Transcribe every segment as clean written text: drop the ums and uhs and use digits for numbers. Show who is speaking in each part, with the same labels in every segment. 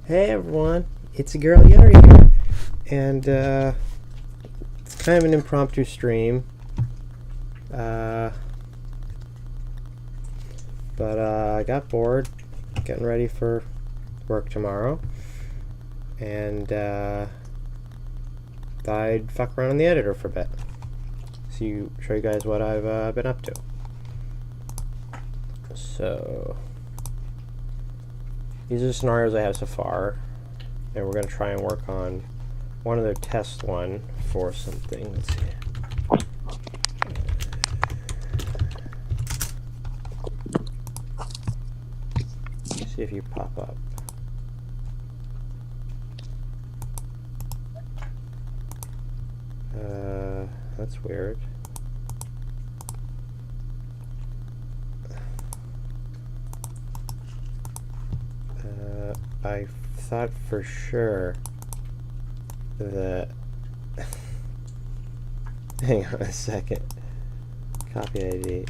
Speaker 1: Hey everyone, it's a girl Yuri here, and it's kind of an impromptu stream, but I got bored getting ready for work tomorrow, and thought I'd fuck around in the editor for a bit, show you guys what I've been up to. So these are the scenarios I have so far, and we're going to try and work on one other test one for something. Let's see. Let's see if you pop up. That's weird. I thought for sure that hang on a second. Copy ID.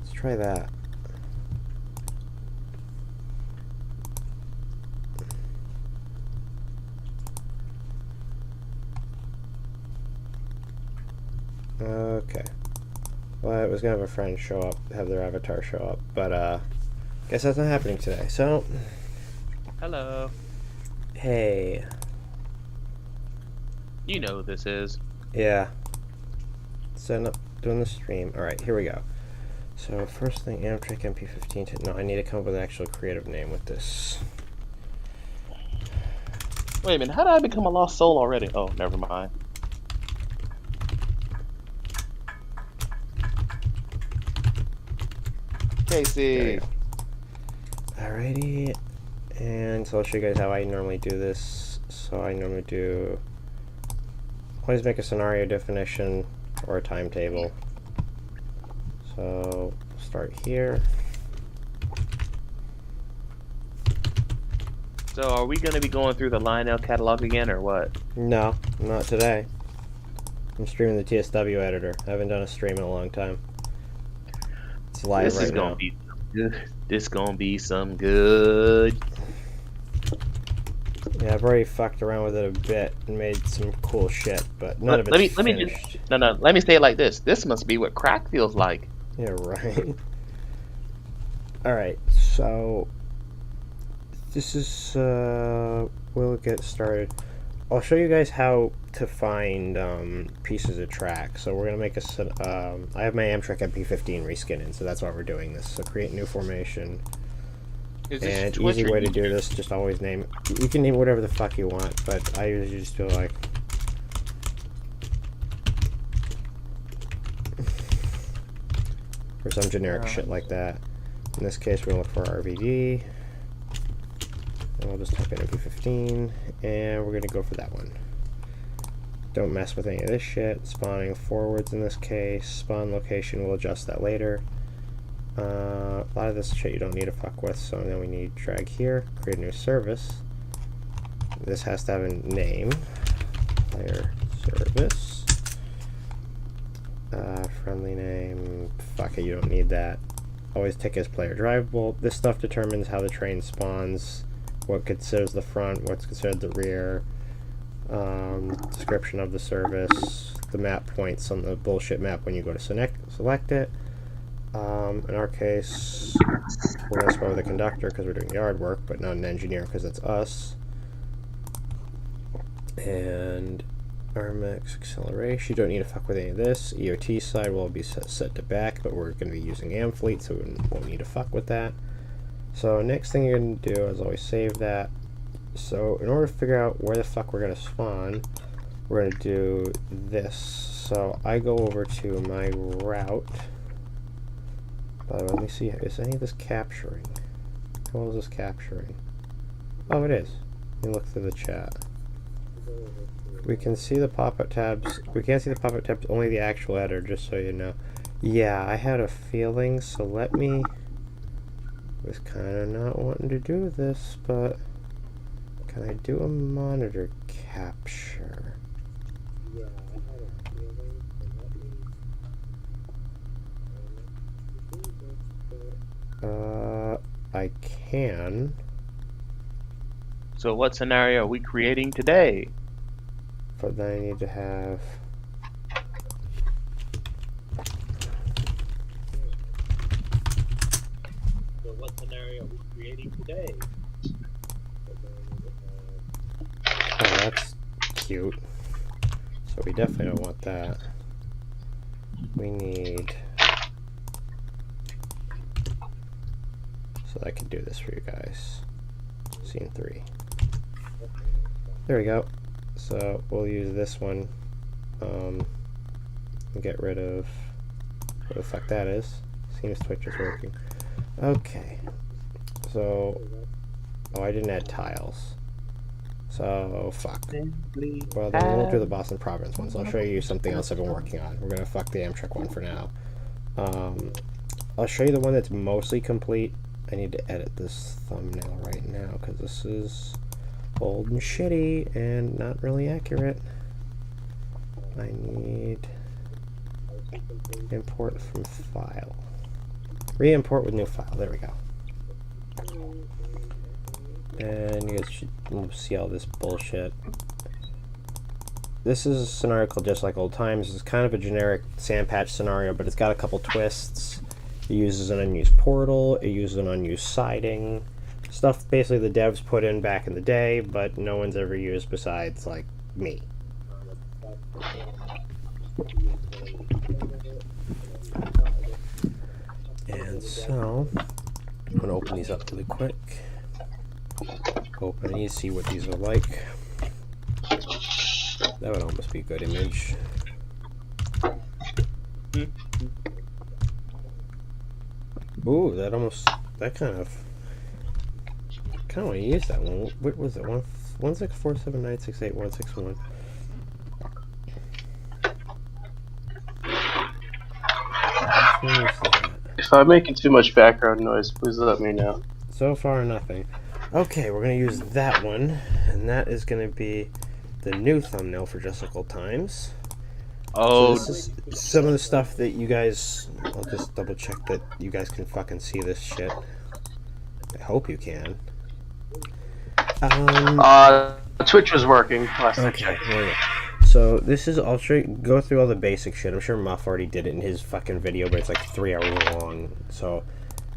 Speaker 1: Let's try that. Okay. Well, I was gonna have a friend show up, have their avatar show up, but guess that's not happening today. So,
Speaker 2: hello.
Speaker 1: Hey.
Speaker 2: You know who this is.
Speaker 1: Yeah. Setting up, doing the stream. All right, here we go. So first thing, Amtrak MP15. No, I need to come up with an actual creative name with this.
Speaker 2: Wait a minute. How did I become a lost soul already? Oh, never mind. Casey.
Speaker 1: Alrighty, and so I'll show you guys how I normally do this. So I normally do always make a scenario definition or a timetable. So start here.
Speaker 2: So are we going to be going through the Lionel catalog again or what?
Speaker 1: No, not today. I'm streaming the TSW editor. I haven't done a stream in a long time. It's live
Speaker 2: This
Speaker 1: right
Speaker 2: is
Speaker 1: now.
Speaker 2: gonna be good. This gonna be some good.
Speaker 1: Yeah, I've already fucked around with it a bit and made some cool shit, but none of it's finished.
Speaker 2: Let me say it like this. This must be what crack feels like.
Speaker 1: Yeah, right. Alright, so this is we'll get started. I'll show you guys how to find pieces of track. So we're gonna make a I have my Amtrak MP15 reskin in, so that's why we're doing this. So create new formation. And easy way to do this, just always name, you can name whatever the fuck you want, but I usually just do like or some generic shit like that. In this case, we're gonna look for RVD, and we'll just type in MP15, and we're gonna go for that one. Don't mess with any of this shit. Spawning forwards in this case. Spawn location, we'll adjust that later. A lot of this shit you don't need to fuck with, so then we need drag here, create a new service. This has to have a name. Player service. Friendly name. Fuck it, you don't need that. Always tick as player drivable. This stuff determines how the train spawns, what considers the front, what's considered the rear. Description of the service, the map points on the bullshit map when you go to select it. In our case, we're going to start with a conductor because we're doing yard work, but not an engineer because that's us. And RMX acceleration, you don't need to fuck with any of this. EOT side will be set to back, but we're going to be using Amfleet, so we won't need to fuck with that. So next thing you're going to do is always save that. So in order to figure out where the fuck we're going to spawn, we're going to do this. So I go over to my route. By the way, let me see, is any of this capturing? How well is this capturing? Oh, it is. Let me look through the chat. We can see the pop-up tabs. We can't see the pop-up tabs, only the actual editor, just so you know. Yeah, I had a feeling, so let me... was kind of not wanting to do this, but... can I do a monitor capture?
Speaker 3: Yeah, I had a feeling, so let me
Speaker 1: I can.
Speaker 2: So what scenario are we creating today?
Speaker 1: But then I need to have...
Speaker 2: So what scenario are we creating today?
Speaker 1: Oh, that's cute. So we definitely don't want that. We need... So I can do this for you guys. Scene 3. There we go. So we'll use this one. And get rid of what the fuck that is. Seems Twitch is working. Okay. So, oh, I didn't add tiles. So, fuck. Well, then we won't do the Boston Province ones. I'll show you something else I've been working on. We're gonna fuck the Amtrak one for now. I'll show you the one that's mostly complete. I need to edit this thumbnail right now because this is old and shitty and not really accurate. I need import from file. Re-import with new file. There we go. And you guys should see all this bullshit. This is a scenario called Just Like Old Times. It's kind of a generic sandpatch scenario, but it's got a couple twists. It uses an unused portal. It uses an unused siding. Stuff basically the devs put in back in the day, but no one's ever used besides, like, me. And so, I'm going to open these up really quick. Open these, see what these are like. That would almost be a good image. Ooh, that kind of want to use that one. What was it? 16479686161.
Speaker 3: If I'm making too much background noise, please let me know.
Speaker 1: So far, nothing. Okay, we're going to use that one, and that is going to be the new thumbnail for Just Like Old Times.
Speaker 2: Oh,
Speaker 1: So this is some of the stuff that you guys... I'll just double check that you guys can fucking see this shit. I hope you can.
Speaker 3: Twitch was working last time.
Speaker 1: Okay, so this is... I'll go through all the basic shit. I'm sure Muff already did it in his fucking video, but it's like 3 hours long. So,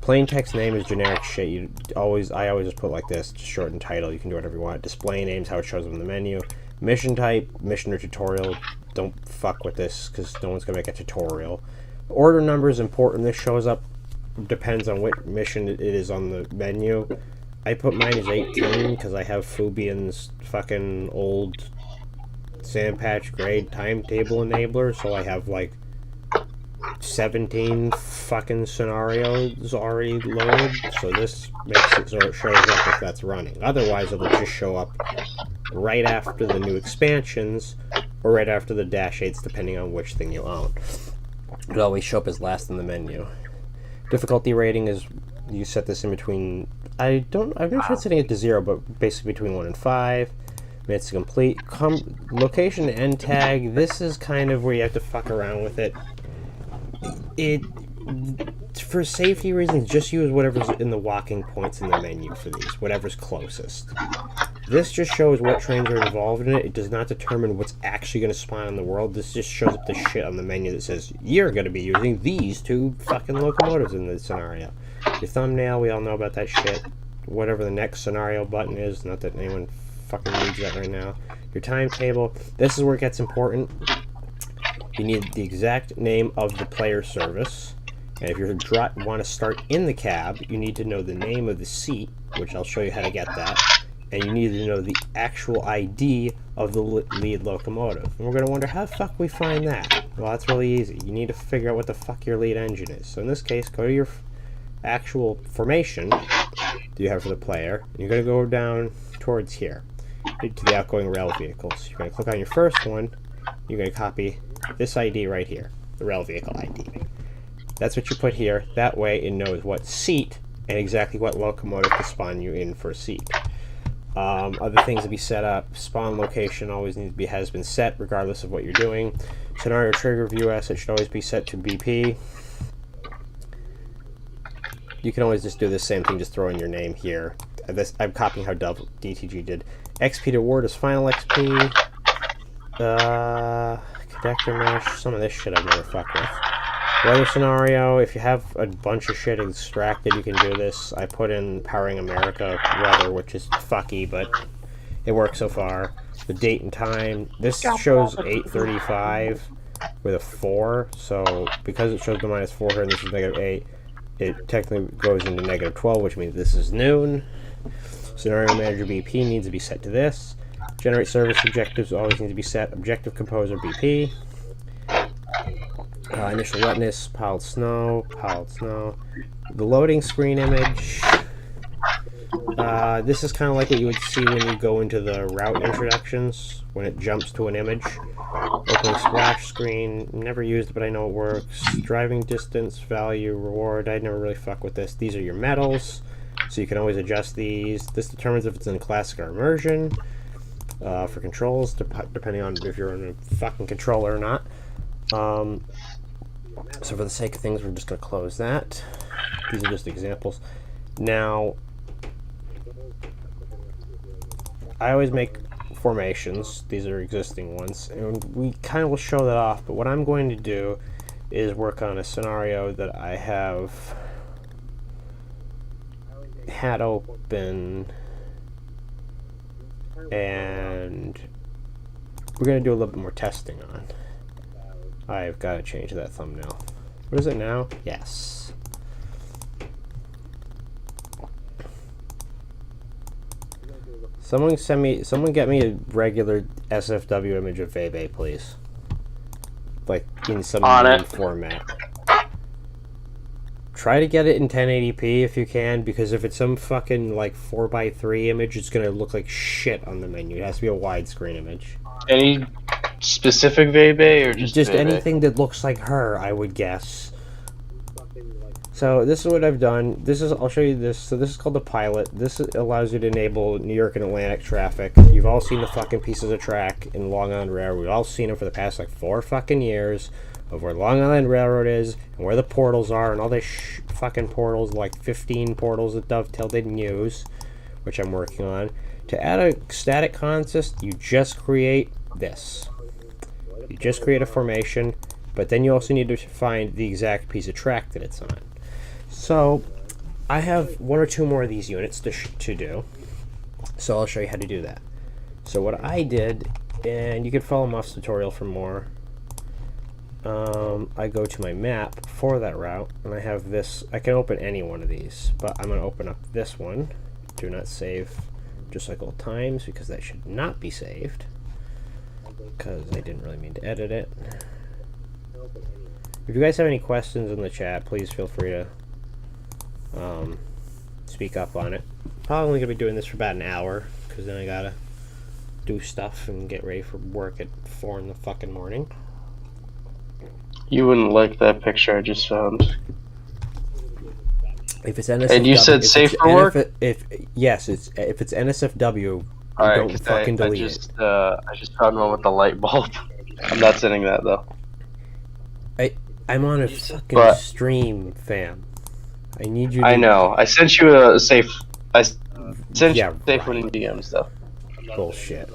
Speaker 1: plain text name is generic shit. I always just put like this, just shorten title. You can do whatever you want. Display names, how it shows up in the menu. Mission type, mission or tutorial. Don't fuck with this because no one's gonna make a tutorial. Order number is important. This shows up, depends on what mission it is on the menu. I put mine as 18 because I have Fubian's fucking old Sandpatch grade timetable enabler, so I have like 17 fucking scenarios already loaded, so this makes it so it shows up if that's running. Otherwise, it'll just show up right after the new expansions, or right after the -8s, depending on which thing you own. It'll always show up as last in the menu. Difficulty rating is, you set this in between, I've never tried setting it to 0, but basically between 1 and 5. Minutes to complete. Location end tag, this is kind of where you have to fuck around with it. For safety reasons, just use whatever's in the walking points in the menu for these, whatever's closest. This just shows what trains are involved in it. It does not determine what's actually going to spawn in the world. This just shows up the shit on the menu that says, you're going to be using these 2 fucking locomotives in this scenario. Your thumbnail, we all know about that shit. Whatever the next scenario button is, not that anyone fucking reads that right now. Your timetable, this is where it gets important. You need the exact name of the player service. And if you want to start in the cab, you need to know the name of the seat, which I'll show you how to get that. And you need to know the actual ID of the lead locomotive. And we're going to wonder, how the fuck we find that? Well, that's really easy. You need to figure out what the fuck your lead engine is. So in this case, go to your actual formation that you have for the player. And you're going to go down towards here, to the outgoing rail vehicles. You're going to click on your first one. You're going to copy this ID right here, the rail vehicle ID. That's what you put here. That way it knows what seat and exactly what locomotive to spawn you in for a seat. Other things to be set up. Spawn location always needs to be has been set regardless of what you're doing. Scenario trigger view asset should always be set to BP. you can always just do the same thing, just throw in your name here. I'm copying how DTG did. XP to word is final XP. Connector mesh, some of this shit I've never fucked with. Weather scenario, if you have a bunch of shit extracted, you can do this. I put in Powering America weather, which is fucky, but it works so far. The date and time, this shows 8:35 with a 4, so because it shows the -4 here and this is -8, it technically goes into -12, which means this is noon. Scenario Manager BP needs to be set to this. Generate service objectives always need to be set. Objective Composer BP. Initial wetness, piled snow. The loading screen image. This is kind of like what you would see when you go into the route introductions, when it jumps to an image. Opening splash screen, never used it, but I know it works. Driving distance, value, reward, I never really fuck with this. These are your medals, so you can always adjust these. This determines if it's in classic or immersion. For controls, depending on if you're in a fucking controller or not. So for the sake of things, we're just going to close that. These are just examples. Now, I always make formations. These are existing ones. And we kind of will show that off. But what I'm going to do is work on a scenario that I have had open. And we're going to do a little bit more testing on. I've got to change that thumbnail. What is it now? Yes. Someone get me a regular SFW image of Vebe, please. Like, in some new format. Try to get it in 1080p if you can, because if it's some fucking, like, 4x3 image, it's gonna look like shit on the menu. It has to be a widescreen image.
Speaker 3: Any specific Vebe or just Vebe?
Speaker 1: Anything that looks like her, I would guess. So this is what I've done. I'll show you this. So this is called the pilot. This allows you to enable New York and Atlantic traffic. You've all seen the fucking pieces of track in Long Island Railroad. We've all seen them for the past like 4 fucking years of where Long Island Railroad is and where the portals are and all these fucking portals, like 15 portals that Dovetail didn't use, which I'm working on. To add a static consist, you just create this. You just create a formation, but then you also need to find the exact piece of track that it's on. So I have 1 or 2 more of these units to do, so I'll show you how to do that. So what I did, and you can follow Muff's tutorial for more, I go to my map for that route, and I have this. I can open any one of these, but I'm going to open up this one. Do not save just like old times, because that should not be saved, because I didn't really mean to edit it. If you guys have any questions in the chat, please feel free to speak up on it. Probably only going to be doing this for about an hour, because then I gotta do stuff and get ready for work at 4 in the fucking morning.
Speaker 3: You wouldn't like that picture I just found.
Speaker 1: If it's NSFW,
Speaker 3: and you said safe for work?
Speaker 1: If it's NSFW,
Speaker 3: Alright,
Speaker 1: don't fucking delete
Speaker 3: it. I just found one with the light bulb. I'm not sending that though.
Speaker 1: I'm on a fucking stream, fam. I need you to...
Speaker 3: I know. I sent you a safe... I sent you safe one in DM stuff.
Speaker 1: Bullshit.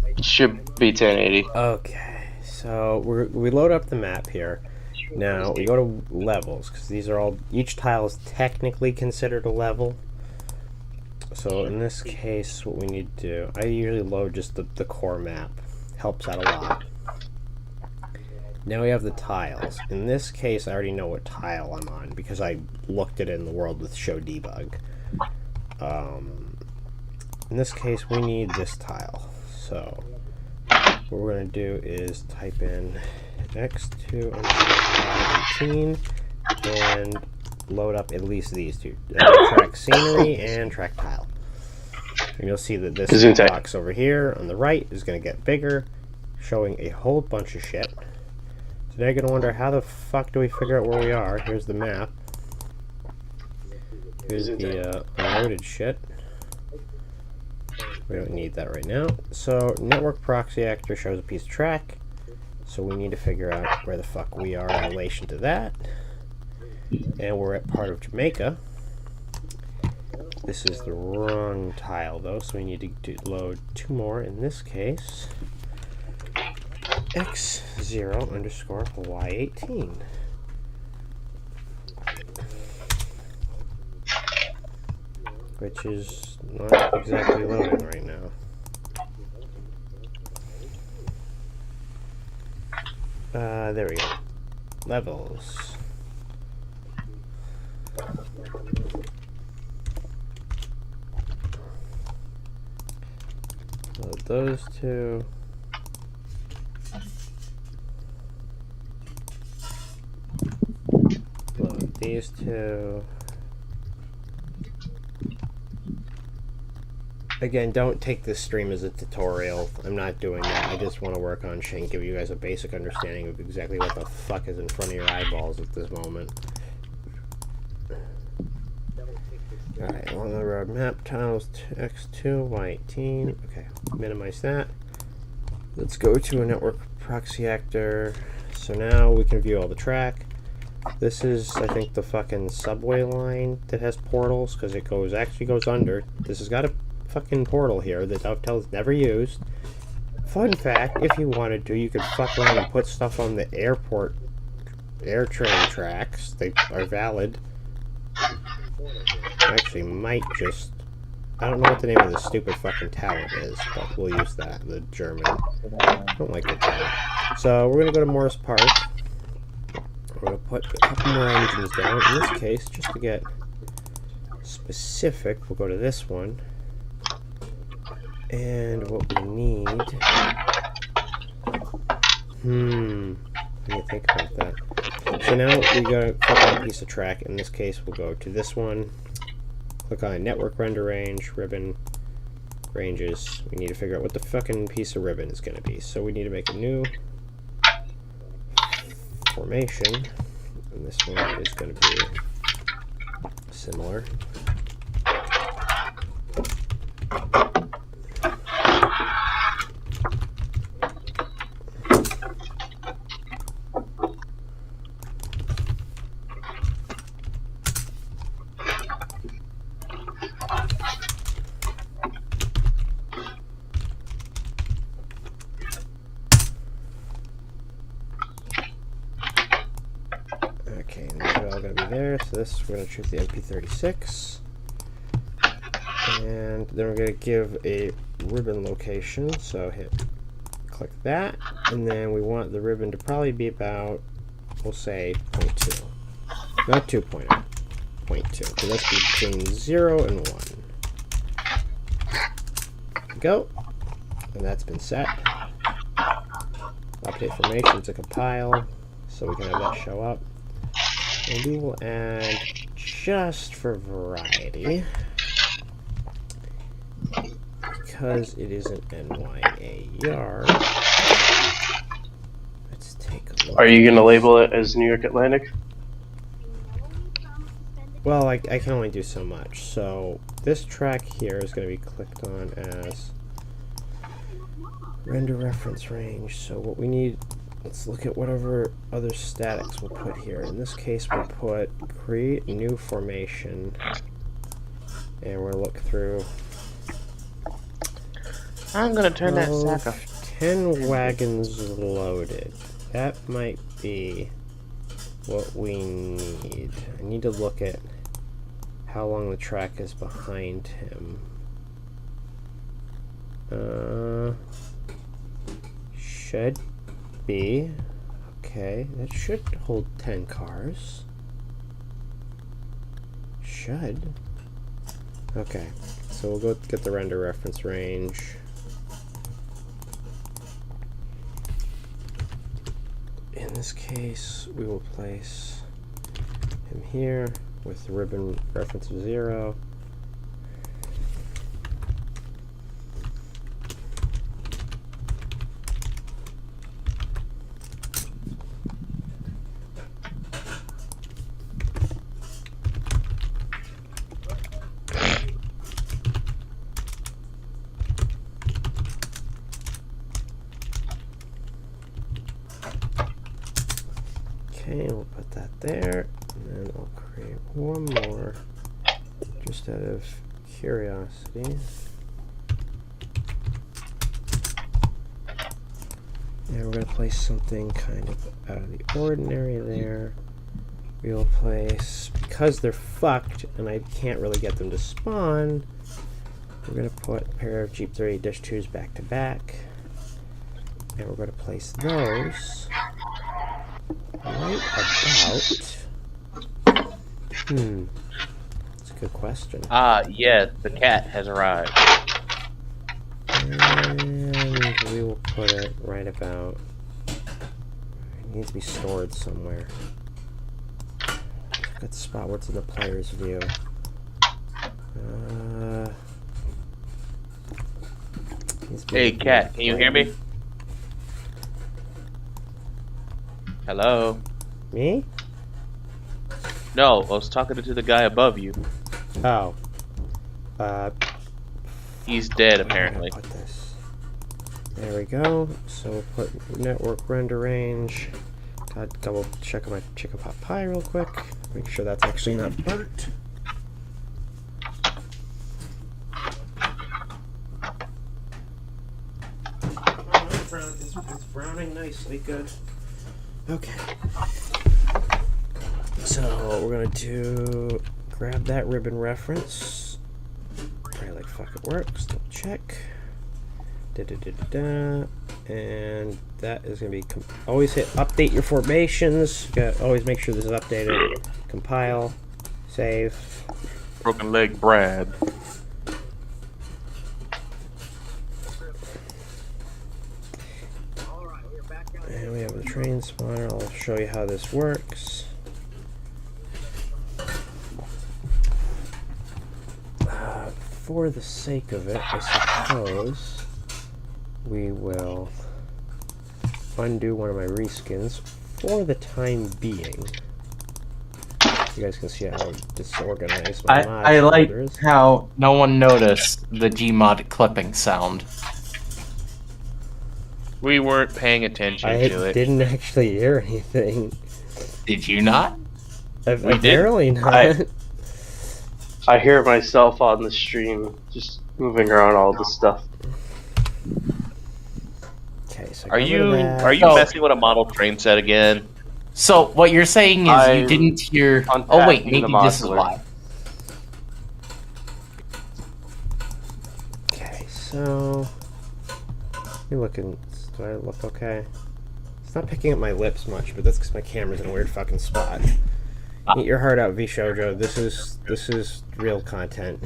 Speaker 3: It should be 1080.
Speaker 1: Okay, so we load up the map here. Now, we go to levels, because these are all... Each tile is technically considered a level. So, in this case, what we need to do... I usually load just the core map. Helps out a lot. Now we have the tiles. In this case, I already know what tile I'm on because I looked at it in the world with show debug. In this case, we need this tile. So what we're going to do is type in x2_18 and load up at least these two. Track scenery and track tile. And you'll see that this box over here on the right is going to get bigger, showing a whole bunch of shit. So now you're going to wonder, how the fuck do we figure out where we are? Here's the map. Here's the unloaded shit. We don't need that right now. So, network proxy actor shows a piece of track. So we need to figure out where the fuck we are in relation to that. And we're at part of Jamaica. This is the wrong tile though, so we need to load 2 more. In this case, x0_y18. Which is not exactly loading right now. There we go. Levels. Load those 2. Load these 2. Again, don't take this stream as a tutorial. I'm not doing that. I just want to work on shit and give you guys a basic understanding of exactly what the fuck is in front of your eyeballs at this moment. Alright, along the road map, tiles x2, y18. Okay, minimize that. Let's go to a network proxy actor. So now we can view all the track. This is, I think, the fucking subway line that has portals, because it actually goes under. This has got a fucking portal here that Dovetail's never used. Fun fact, if you wanted to, you could fuck around and put stuff on the airport air train tracks. They are valid. Actually, might just... I don't know what the name of the stupid fucking tower is, but we'll use that, the German. I don't like the tower. So, we're going to go to Morris Park. We're going to put a couple more engines down. In this case, just to get specific, we'll go to this one. And what we need... Let me think about that. So now we got to click on a piece of track. In this case, we'll go to this one. Click on network render range, ribbon, ranges. We need to figure out what the fucking piece of ribbon is going to be. So we need to make a new formation. And this one is going to be similar. So this, we're going to choose the MP36, and then we're going to give a ribbon location, so click that, and then we want the ribbon to probably be about, we'll say 0.2, not 2.0, 0.2, so that's between 0 and 1. Go, and that's been set. Update formation to compile, so we can have that show up. And we will add, just for variety, because it is an NYAR, let's take a look.
Speaker 3: Are you going to label it as New York Atlantic?
Speaker 1: Well, I can only do so much. So this track here is going to be clicked on as render reference range. So what we need... Let's look at whatever other statics we'll put here. In this case, we'll put create new formation, and we'll look through.
Speaker 2: I'm gonna turn that sack off.
Speaker 1: 10 wagons loaded. That might be what we need. I need to look at how long the track is behind him. Should be. Okay, that should hold 10 cars. Should. Okay, so we'll go get the render reference range. In this case, we will place him here with the ribbon reference of 0. Okay, we'll put that there, and then I'll create one more, just out of curiosity. And we're going to place something kind of out of the ordinary there. We will place, because they're fucked and I can't really get them to spawn, we're going to put a pair of Jeep 38-2s back to back. And we're going to place those right about... That's a good question.
Speaker 2: Yes, the cat has arrived.
Speaker 1: And we will put it right about... It needs to be stored somewhere. Got the spot where it's in the player's view.
Speaker 2: Hey, cat, can you hear me? Hello?
Speaker 1: Me?
Speaker 2: No, I was talking to the guy above you.
Speaker 1: Oh.
Speaker 2: He's dead, apparently.
Speaker 1: Put this. There we go. So we'll put network render range. Gotta double check on my chicken pot pie real quick. Make sure that's actually not burnt. It's browning nicely, good. Okay. So we're gonna grab that ribbon reference. Pray like fuck it works. Double check. And that is going to be always hit update your formations. Always make sure this is updated. Compile, save.
Speaker 2: Broken leg Brad.
Speaker 1: And we have the train spawner. I'll show you how this works. For the sake of it, I suppose we will undo one of my reskins for the time being. You guys can see how disorganized my mod
Speaker 4: I like
Speaker 1: folder is.
Speaker 4: how no one noticed the Gmod clipping sound.
Speaker 2: We weren't paying attention
Speaker 1: I
Speaker 2: to it.
Speaker 1: didn't actually hear anything.
Speaker 4: Did you not?
Speaker 1: Apparently not.
Speaker 3: I hear myself on the stream, just moving around all this stuff.
Speaker 1: Okay, so
Speaker 2: Are you messing with a model train set again?
Speaker 4: So what you're saying is you didn't hear... Oh wait,
Speaker 3: unpacking
Speaker 4: maybe
Speaker 3: the
Speaker 4: this is
Speaker 3: modular.
Speaker 4: why.
Speaker 1: Okay, so you're looking. Do I look okay? It's not picking up my lips much, but that's because my camera's in a weird fucking spot. Eat your heart out, V Shoujo. This is real content.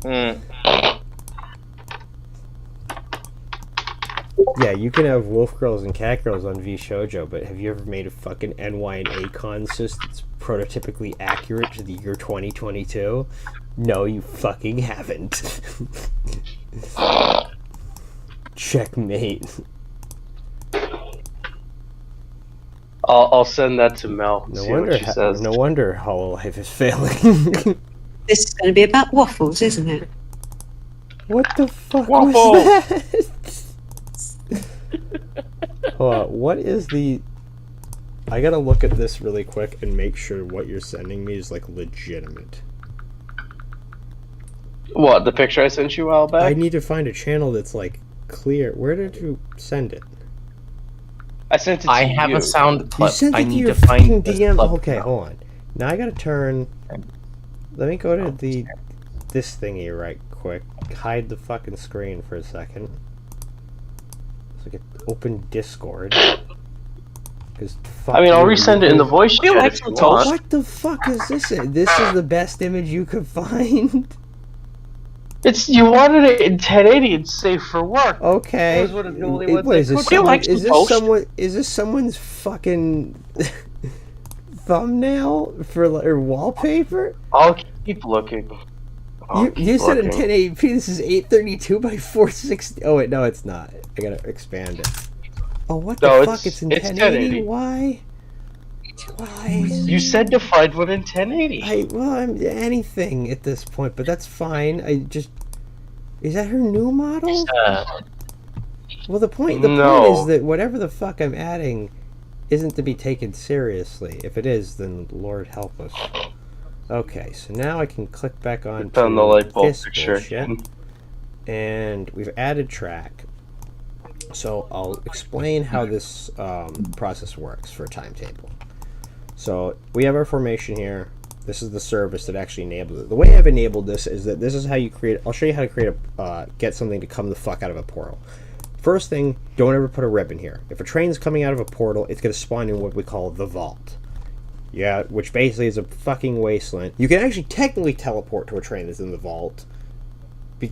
Speaker 1: Yeah, you can have wolf girls and cat girls on V Shoujo, but have you ever made a fucking NY and ACON sys that's prototypically accurate to the year 2022? No, you fucking haven't. Checkmate.
Speaker 3: I'll send that to Mel.
Speaker 1: No
Speaker 3: See
Speaker 1: wonder.
Speaker 3: what she says.
Speaker 1: No wonder Hololive is failing.
Speaker 5: This is going to be about waffles, isn't it?
Speaker 1: What the fuck
Speaker 2: Waffle!
Speaker 1: was that? Hold on, what is the... I gotta look at this really quick and make sure what you're sending me is, like, legitimate.
Speaker 3: What, the picture I sent you a while back?
Speaker 1: I need to find a channel that's, like, clear. Where did you send it?
Speaker 3: I sent it to
Speaker 4: I have
Speaker 3: you.
Speaker 4: a sound
Speaker 1: You
Speaker 4: clip.
Speaker 1: sent
Speaker 4: I
Speaker 1: it to
Speaker 4: need
Speaker 1: your
Speaker 4: to
Speaker 1: fucking
Speaker 4: find this
Speaker 1: DM?
Speaker 4: clip.
Speaker 1: Okay, hold on. Now I gotta turn... Let me go to this thingy right quick. Hide the fucking screen for a second. So I can open Discord.
Speaker 3: I mean, I'll resend it in the voice chat if you want.
Speaker 1: What the fuck is this? This is the best image you could find.
Speaker 3: You wanted it in 1080 and safe for work.
Speaker 1: Okay.
Speaker 3: It was one of the only ones
Speaker 1: What is
Speaker 3: they
Speaker 1: this?
Speaker 3: put.
Speaker 1: Someone,
Speaker 3: Likes to post.
Speaker 1: Is this someone's fucking thumbnail or wallpaper?
Speaker 3: I'll keep looking.
Speaker 1: You said in 1080p. This is 832 by 460. Oh wait, no, it's not. I gotta expand it. Oh, what the fuck? It's in 1080. Why? Why?
Speaker 3: You said to find one in 1080.
Speaker 1: Well, I'm anything at this point, but that's fine. Is that her new model? Well, the point is that whatever the fuck I'm adding isn't to be taken seriously. If it is, then Lord help us. Okay, so now I can click back on
Speaker 3: Found the light bulb
Speaker 1: this
Speaker 3: picture
Speaker 1: bullshit,
Speaker 3: again.
Speaker 1: and we've added track. So I'll explain how this process works for a timetable. So we have our formation here. This is the service that actually enables it. The way I've enabled this is that this is how you create. I'll show you how to create a get something to come the fuck out of a portal. First thing, don't ever put a ribbon here. If a train's coming out of a portal, it's going to spawn in what we call the vault. Yeah, which basically is a fucking wasteland. You can actually technically teleport to a train that's in the vault.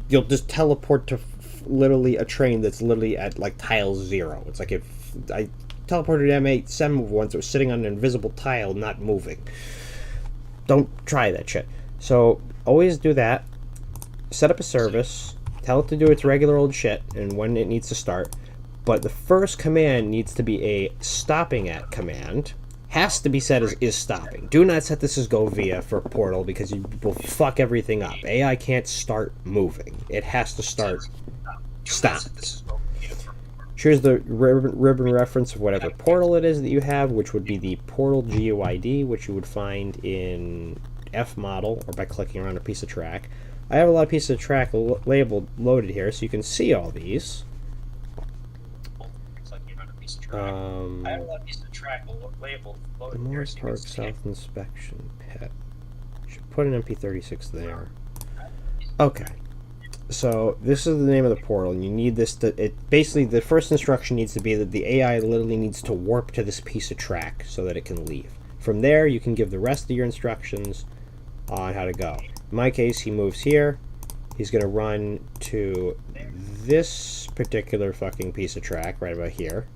Speaker 1: You'll just teleport to literally a train that's literally at like tile 0. It's like if I teleported M87 once, it was sitting on an invisible tile, not moving. Don't try that shit. So always do that. Set up a service. Tell it to do its regular old shit and when it needs to start. But the first command needs to be a stopping at command. Has to be set as is stopping. Do not set this as go via for portal because you will fuck everything up. AI can't start moving. It has to start stopped. Choose the ribbon reference of whatever portal it is that you have, which would be the portal GUID, which you would find in F model or by clicking around a piece of track. I have a lot of pieces of track labeled loaded here, so you can see all these. Morris Park South Inspection Pit. Should put an MP36 there. Okay. So this is the name of the portal, and you need this to. Basically, the first instruction needs to be that the AI literally needs to warp to this piece of track so that it can leave. From there, you can give the rest of your instructions on how to go. In my case, he moves here. He's going to run to this particular fucking piece of track right about here.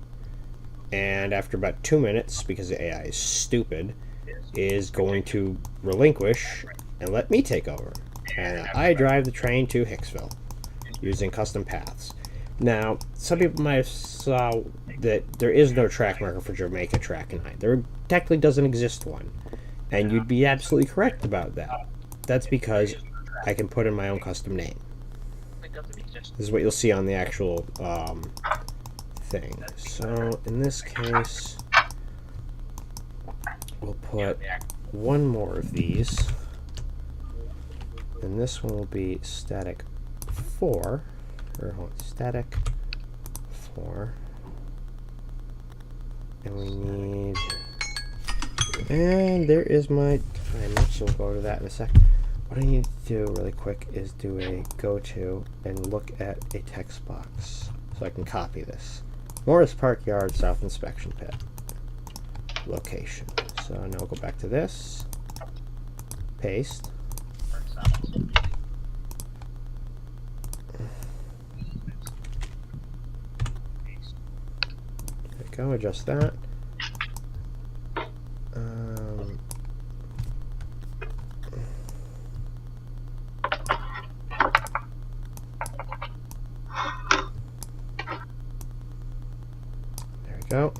Speaker 1: And after about 2 minutes, because the AI is stupid, is going to relinquish and let me take over. And I drive the train to Hicksville using custom paths. Now, some people might have saw that there is no track marker for Jamaica Track 9. There technically doesn't exist one. And you'd be absolutely correct about that. That's because I can put in my own custom name. This is what you'll see on the actual thing. So, in this case, we'll put one more of these. And this one will be static 4. Or hold on, static 4. And we need. And there is my timer, so we'll go to that in a second. What I need to do really quick is do a go to and look at a text box so I can copy this. Morris Park Yard South Inspection Pit. Location. So now we'll go back to this. Paste. There we go, adjust that. There we go.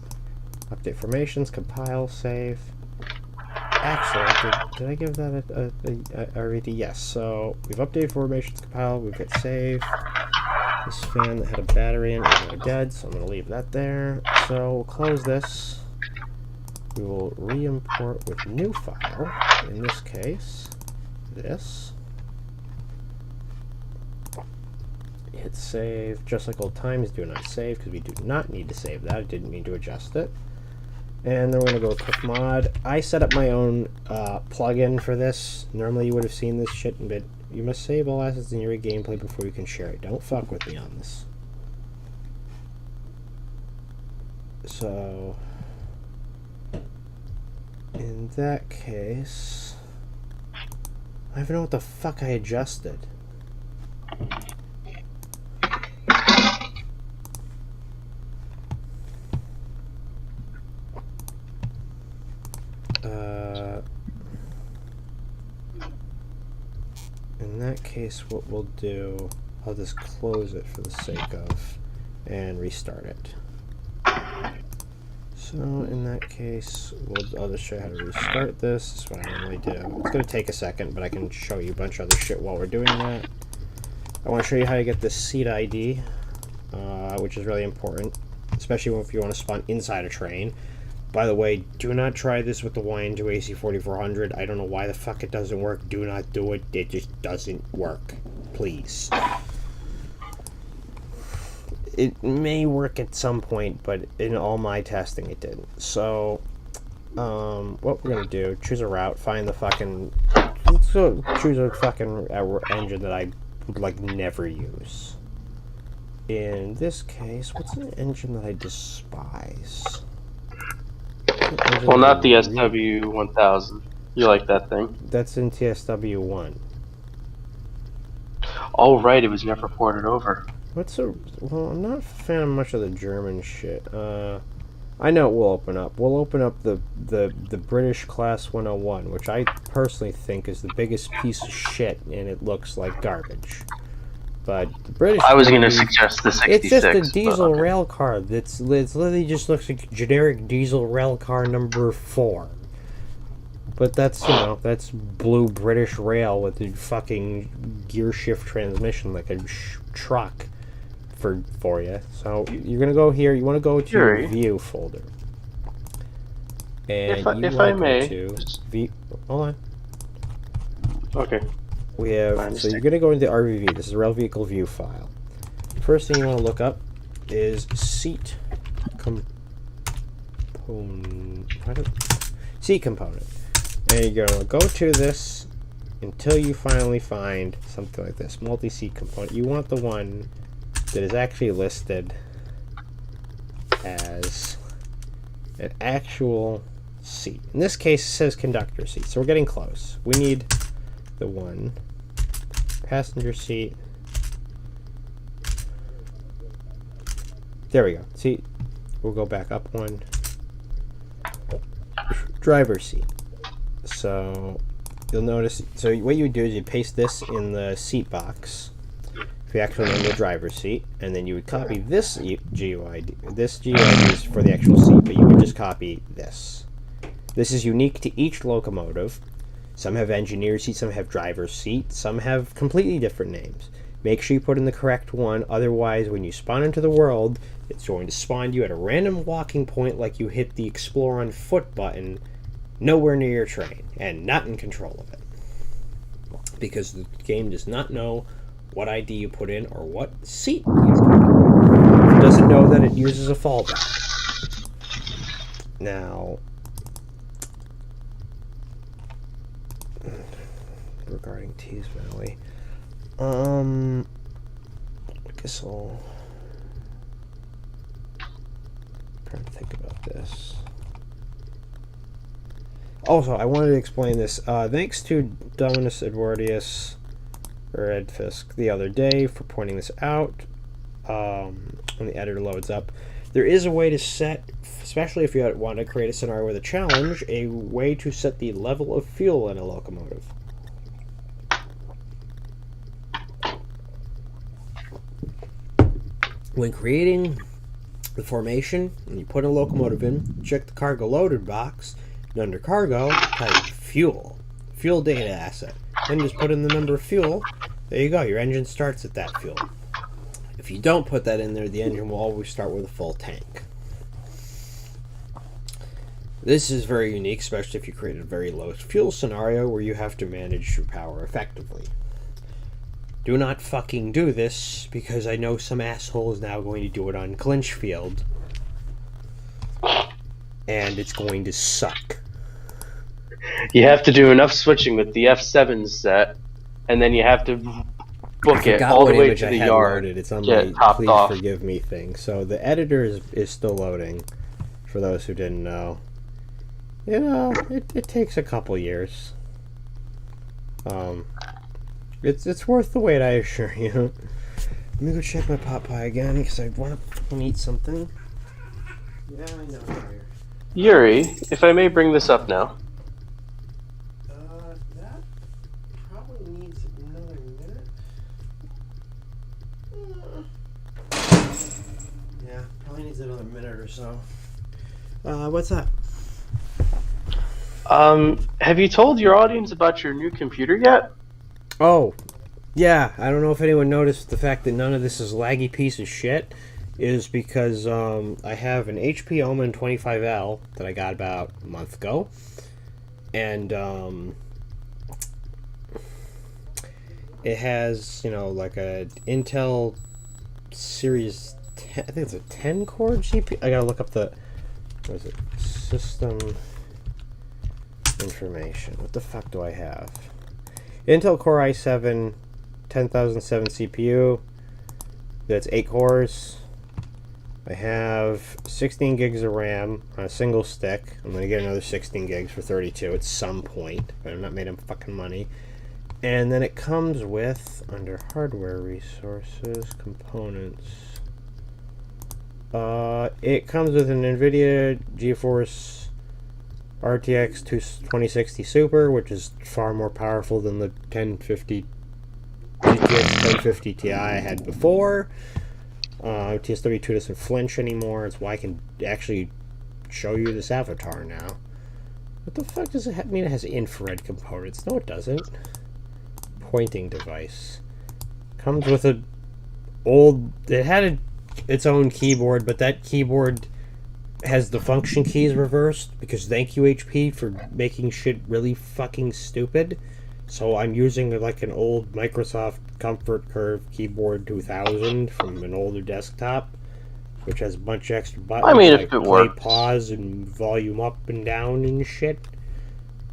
Speaker 1: Update formations, compile, save. Actually, did I give that a already? Yes. So we've updated formations, compile. We've hit save. This fan that had a battery in it is now dead, so I'm going to leave that there. So we'll close this. We will re-import with new file. In this case, this. Hit save, just like old times. Do not save because we do not need to save that. I didn't mean to adjust it. And then we're going to go quick mod. I set up my own plugin for this. Normally you would have seen this shit, but you must save all assets in your gameplay before you can share it. Don't fuck with me on this. So, in that case, I don't even know what the fuck I adjusted. In that case, what we'll do, I'll just close it for the sake of, and restart it. So in that case, I'll just show you how to restart this. This is what I normally do. It's going to take a second, but I can show you a bunch of other shit while we're doing that. I want to show you how to get this seat ID, which is really important, especially if you want to spawn inside a train. By the way, do not try this with the YN2 AC4400. I don't know why the fuck it doesn't work. Do not do it. It just doesn't work. Please. It may work at some point, but in all my testing it didn't. So, what we're gonna do, choose a route, find the fucking... Let's go choose a fucking engine that I would, like, never use. In this case, what's an engine that I despise?
Speaker 3: Well, not the SW1000. You like that thing?
Speaker 1: That's in TSW1.
Speaker 3: Oh, right, it was never ported over.
Speaker 1: Well, I'm not a fan of much of the German shit. I know it will open up. We'll open up the British Class 101, which I personally think is the biggest piece of shit, and it looks like garbage. But the British...
Speaker 3: I was going to suggest the 66.
Speaker 1: It's just a diesel rail car. It's literally just looks like generic diesel rail car number 4. But that's, you know, that's blue British rail with a fucking gear shift transmission like a truck for you. So you're going to go here. You want to go to your view folder. And
Speaker 3: if I may...
Speaker 1: Hold on.
Speaker 3: Okay.
Speaker 1: We have, so you're going to go into the RVV. This is a rail vehicle view file. First thing you want to look up is seat component. Seat component. And you're going to go to this until you finally find something like this, multi-seat component. You want the one that is actually listed as an actual seat. In this case, it says conductor seat, so we're getting close. We need the one passenger seat. There we go. See, we'll go back up one. Driver seat. So you'll notice. So what you would do is you paste this in the seat box. If you actually name the driver seat, and then you would copy this GUID. This GUID is for the actual seat, but you would just copy this. This is unique to each locomotive. Some have engineer seat, some have driver seat, some have completely different names. Make sure you put in the correct one, otherwise when you spawn into the world, it's going to spawn you at a random walking point like you hit the Explore on Foot button nowhere near your train, and not in control of it. Because the game does not know what ID you put in or what seat you put in. It doesn't know that it uses a fallback. Now, regarding Tees Valley, I guess I'll try to think about this. Also, I wanted to explain this. Thanks to Dominus Edwardius or Edfisk the other day for pointing this out when the editor loads up. There is a way to set, especially if you want to create a scenario with a challenge, a way to set the level of fuel in a locomotive. When creating the formation, when you put a locomotive in, check the cargo loaded box, and under cargo, type fuel data asset. Then just put in the number of fuel. There you go, your engine starts at that fuel. If you don't put that in there, the engine will always start with a full tank. This is very unique, especially if you create a very low fuel scenario where you have to manage your power effectively. Do not fucking do this, because I know some asshole is now going to do it on Clinchfield. And it's going to suck.
Speaker 3: You have to do enough switching with the F7 set, and then you have to book it all the way to the yard.
Speaker 1: It's on my please forgive me thing. So the editor is still loading, for those who didn't know. You know, it takes a couple years. It's worth the wait, I assure you. Let me go check my pot pie again, because I want to eat something. Yeah, I know.
Speaker 3: Yuri, if I may bring this up now.
Speaker 1: That probably needs another minute. Yeah, probably needs another minute or so. What's up?
Speaker 3: Have you told your audience about your new computer yet?
Speaker 1: Oh, yeah, I don't know if anyone noticed the fact that none of this is laggy piece of shit. is because I have an HP OMEN 25L that I got about a month ago, and it has, you know, like a Intel Series 10, I think it's a 10 core GPU. I gotta look up the, what is it, system information. What the fuck do I have? Intel Core i7 10007 CPU. That's 8 cores. I have 16 gigs of RAM on a single stick. I'm going to get another 16 gigs for 32 at some point, but I'm not made of fucking money. And then it comes with, under hardware resources, components, it comes with an NVIDIA GeForce RTX 2060 Super, which is far more powerful than the 1050 GTX 1050 Ti I had before. TSW2 doesn't flinch anymore. It's why I can actually show you this avatar now. What the fuck does it mean it has infrared components? No, it doesn't. Pointing device. Comes with a old... It had its own keyboard, but that keyboard has the function keys reversed, because thank you, HP, for making shit really fucking stupid. So I'm using like an old Microsoft Comfort Curve Keyboard 2000 from an older desktop, which has a bunch of extra buttons.
Speaker 3: I mean,
Speaker 1: like
Speaker 3: if it
Speaker 1: play,
Speaker 3: works.
Speaker 1: pause, and volume up and down and shit.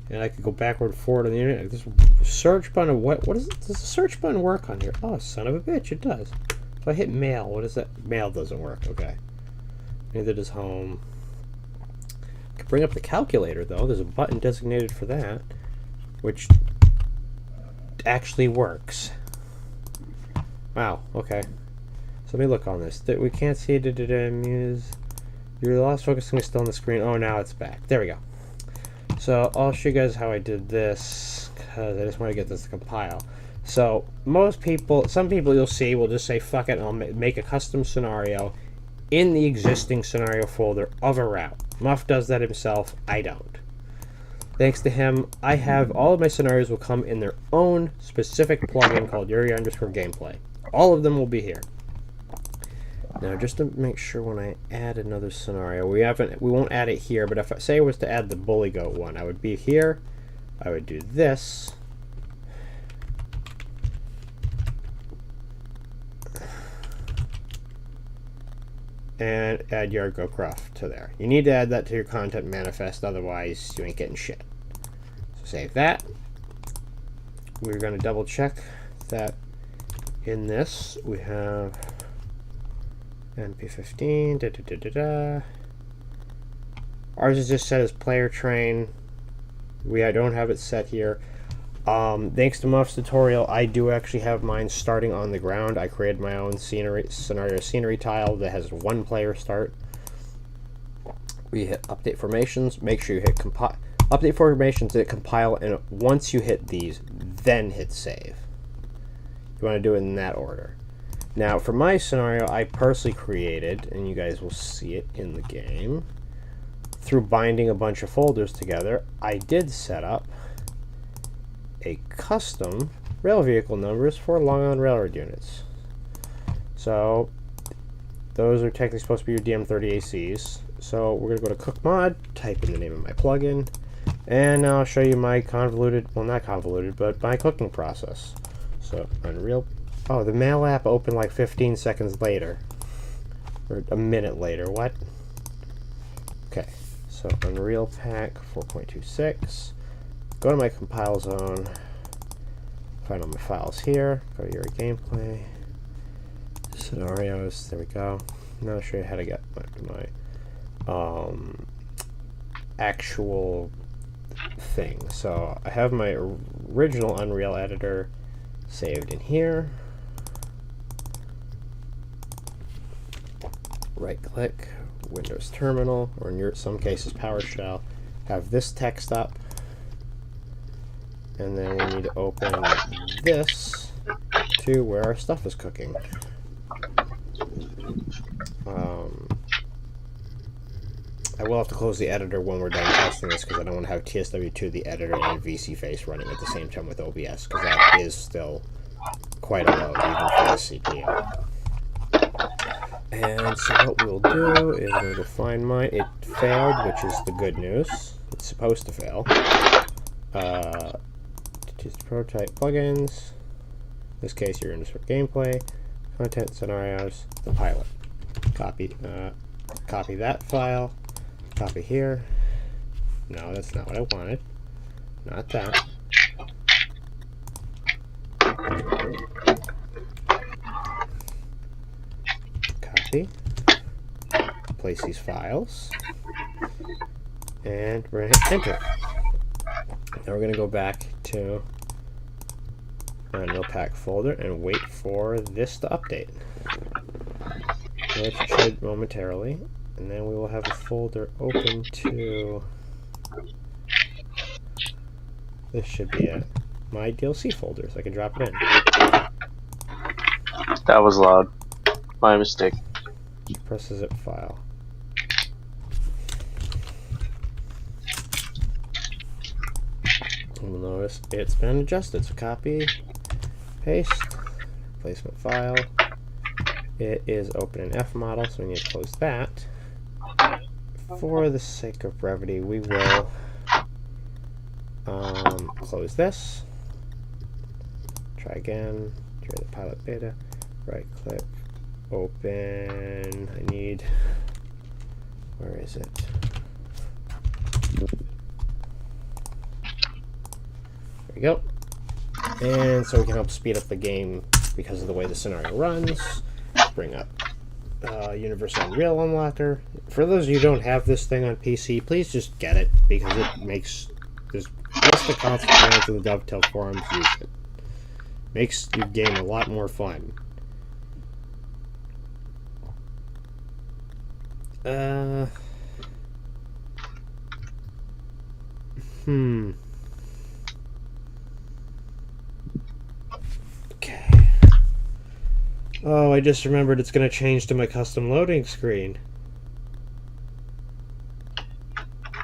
Speaker 1: And I could go backward and forward on the internet. This search button, what is it? Does the search button work on here? Oh, son of a bitch, it does. If I hit mail, what is that? Mail doesn't work, okay. Neither does home. I could bring up the calculator, though. There's a button designated for that, which actually works. Wow, okay. So let me look on this. We can't see it. Muse. Your lost focusing is still on the screen. Oh, now it's back. There we go. So I'll show you guys how I did this, because I just want to get this to compile. So most people, some people you'll see will just say fuck it, and I'll make a custom scenario in the existing scenario folder of a route. Muff does that himself. I don't. Thanks to him, I have all of my scenarios will come in their own specific plugin called Yuri_gameplay. All of them will be here. Now, just to make sure, when I add another scenario, we won't add it here, but if I say I was to add the bully goat one, I would be here. I would do this. And add Yard Go Cruft to there. You need to add that to your content manifest, otherwise you ain't getting shit. So save that. We're going to double check that in this we have MP15. Ours is just set as player train. I don't have it set here. Thanks to Muff's tutorial, I do actually have mine starting on the ground. I created my own scenario scenery tile that has one player start. We hit update formations. Make sure you hit update formations, hit compile, and once you hit these, then hit save. You want to do it in that order. Now, for my scenario, I personally created, and you guys will see it in the game, through binding a bunch of folders together, I did set up a custom rail vehicle numbers for Long Island Railroad units. So those are technically supposed to be your DM30 ACs. So we're going to go to Cook Mod, type in the name of my plugin, and I'll show you my convoluted, well, not convoluted, but my cooking process. So Unreal, oh, the mail app opened like 15 seconds later, or a minute later. What? Okay, so Unreal Pack 4.26. Go to my compile zone, find all my files here, go to your gameplay, scenarios, there we go. Now I'll show you how to get my actual thing. So I have my original Unreal editor saved in here. Right click, Windows Terminal, or in some cases PowerShell. Have this text up. And then we need to open this to where our stuff is cooking. I will have to close the editor when we're done testing this, because I don't want to have TSW2, the editor, and VC Face running at the same time with OBS, because that is still quite a load, even for the CPU. And so what we'll do is I'm going to go find mine. It failed, which is the good news. It's supposed to fail. Just prototype plugins. In this case, you're going to start gameplay, content scenarios, the pilot. Copy that file. Copy here. No, that's not what I wanted. Not that. Copy. Place these files. And we're going to hit enter. Now we're going to go back to our NoPack folder and wait for this to update. Which should momentarily. And then we will have a folder open to... This should be it. My DLC folders. I can drop it in.
Speaker 3: That was loud. My mistake.
Speaker 1: Press the zip file. You'll notice it's been adjusted. So copy, paste, replacement file. It is open in F model, so we need to close that. For the sake of brevity, we will close this. Try again. Try the pilot beta. Right click. Open. I need. Where is it? There we go. And so we can help speed up the game because of the way the scenario runs. Bring up Universal Unreal Unlocker. For those of you who don't have this thing on PC, please just get it because it makes there's most of the console fans in the Dovetail forums use it. Makes your game a lot more fun. Okay. Oh, I just remembered it's going to change to my custom loading screen.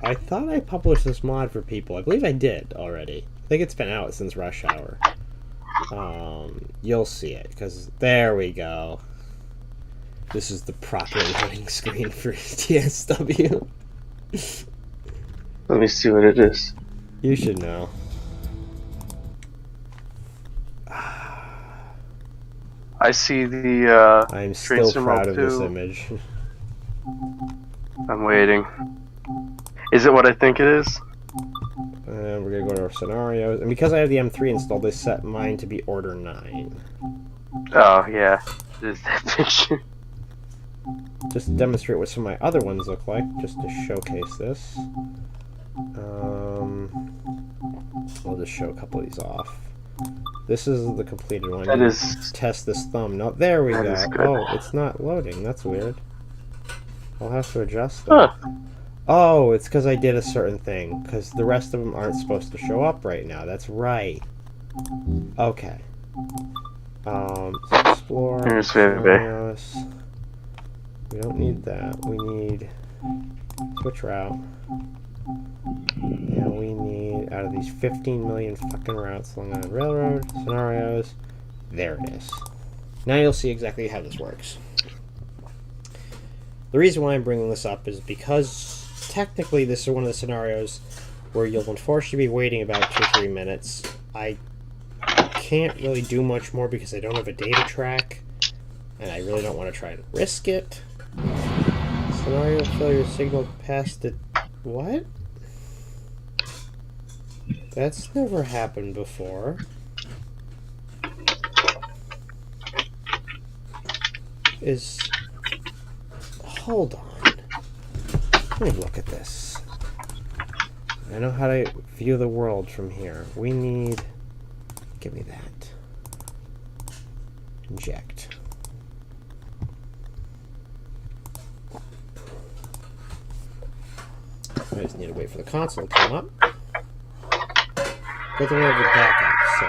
Speaker 1: I thought I published this mod for people. I believe I did already. I think it's been out since Rush Hour. You'll see it, because there we go. This is the proper loading screen for TSW.
Speaker 3: Let me see what it is.
Speaker 1: You should know.
Speaker 3: I see the
Speaker 1: I'm still proud of this
Speaker 3: 2.
Speaker 1: image.
Speaker 3: I'm waiting. Is it what I think it is?
Speaker 1: And we're gonna go to our scenarios. And because I have the M3 installed, they set mine to be order 9.
Speaker 3: Oh, yeah. There's that picture.
Speaker 1: Just to demonstrate what some of my other ones look like, just to showcase this. I'll just show a couple of these off. This is the completed one.
Speaker 3: That is...
Speaker 1: Test this thumb. No, there we go.
Speaker 3: Good.
Speaker 1: Oh, it's not loading. That's weird. I'll have to adjust that.
Speaker 3: Huh.
Speaker 1: Oh, it's because I did a certain thing. Because the rest of them aren't supposed to show up right now. That's right. Okay. So explore.
Speaker 3: Here's
Speaker 1: scenarios. We don't need that. We need switch route. And we need, out of these 15 million fucking routes along the railroad, scenarios, there it is. Now you'll see exactly how this works. The reason why I'm bringing this up is because technically this is one of the scenarios where you'll unfortunately be waiting about 2-3 minutes. I can't really do much more because I don't have a data track, and I really don't want to try and risk it. Scenario failure signal past it. What? That's never happened before. Hold on. Let me look at this. I know how to view the world from here. We need... Give me that. Inject. I just need to wait for the console to come up. Good thing we have the backup, so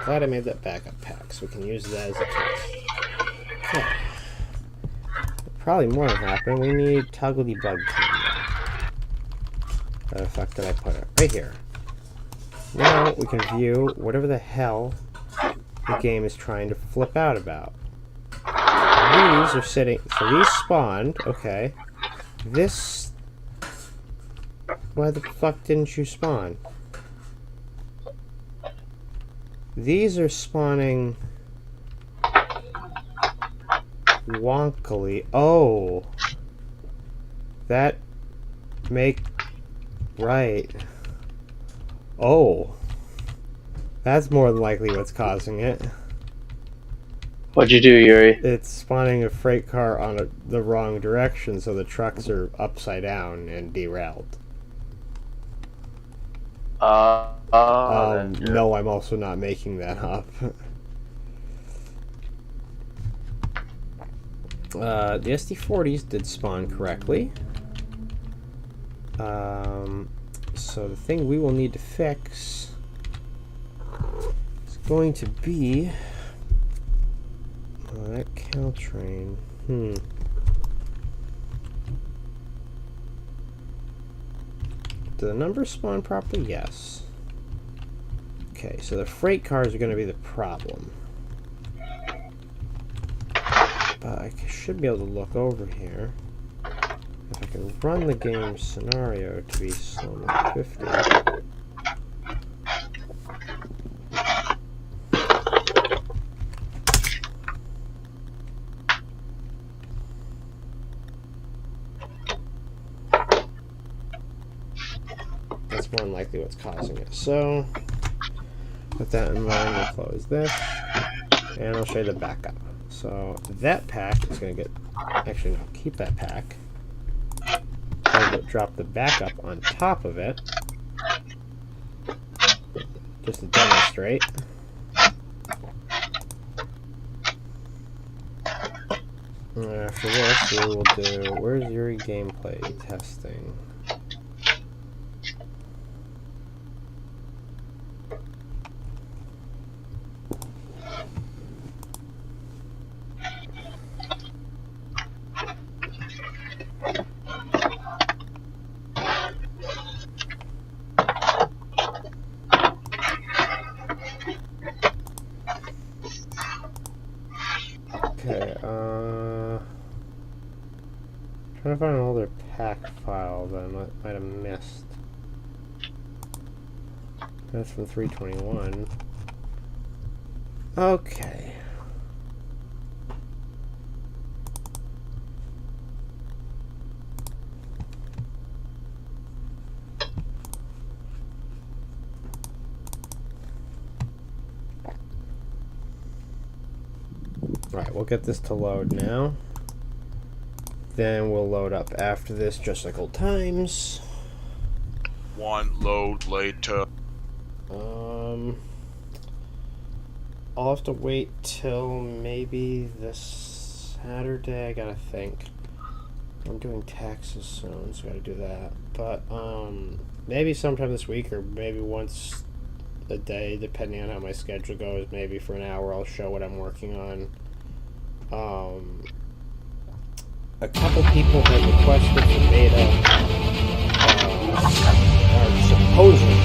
Speaker 1: glad I made that backup pack, so we can use that as a test. Okay. Probably more than happened. We need toggle debug camera. Where the fuck did I put it? Right here. Now we can view whatever the hell the game is trying to flip out about. these are sitting. So these spawned. Okay. This. Why the fuck didn't you spawn? These are spawning wonkily. Oh. That make right. Oh. That's more than likely what's causing it.
Speaker 3: What'd you do, Yuri?
Speaker 1: It's spawning a freight car on the wrong direction, so the trucks are upside down and derailed. No, I'm also not making that up. The SD40s did spawn correctly. So the thing we will need to fix is going to be that Caltrain. Do the numbers spawn properly? Yes. Okay, so the freight cars are going to be the problem. But I should be able to look over here. If I can run the game scenario to be some 50. That's more than likely what's causing it. So, with that in mind, we'll close this, and I'll show you the backup. So, that pack is going to get, actually no, keep that pack. I'll drop the backup on top of it, just to demonstrate. After this, we will do, where's your gameplay testing? Okay, trying to find an older pack file that I might have missed. That's from 321. Okay. Alright, we'll get this to load now. Then we'll load up after this, just like old times.
Speaker 6: One load later.
Speaker 1: I'll have to wait till maybe this Saturday. I gotta think. I'm doing taxes soon, so I gotta do that. But maybe sometime this week, or maybe once a day, depending on how my schedule goes. Maybe for an hour, I'll show what I'm working on. A couple people have requested for beta, are supposedly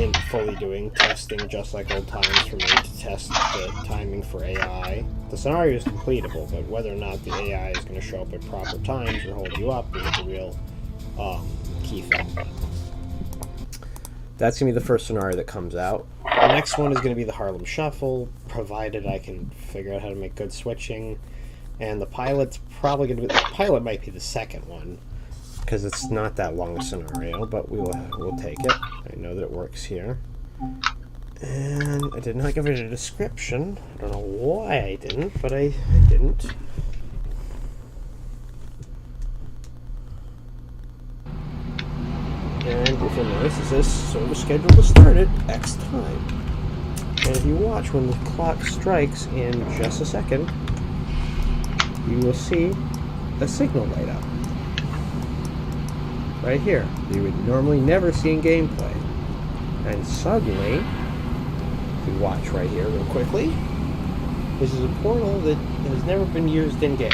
Speaker 1: in fully doing testing just like old times for me to test the timing for AI. The scenario is completable, but whether or not the AI is going to show up at proper times and hold you up is the real key thing. That's going to be the first scenario that comes out. The next one is going to be the Harlem Shuffle, provided I can figure out how to make good switching. And the pilot's probably going to be... The pilot might be the second one, because it's not that long a scenario, but we'll take it. I know that it works here. And I did not give it a description. I don't know why I didn't, but I didn't. And if you'll notice, it says server scheduled to start at X time. And if you watch when the clock strikes in just a second, you will see a signal light up. Right here. You would normally never see in gameplay. And suddenly, if you watch right here real quickly, this is a portal that has never been used in game.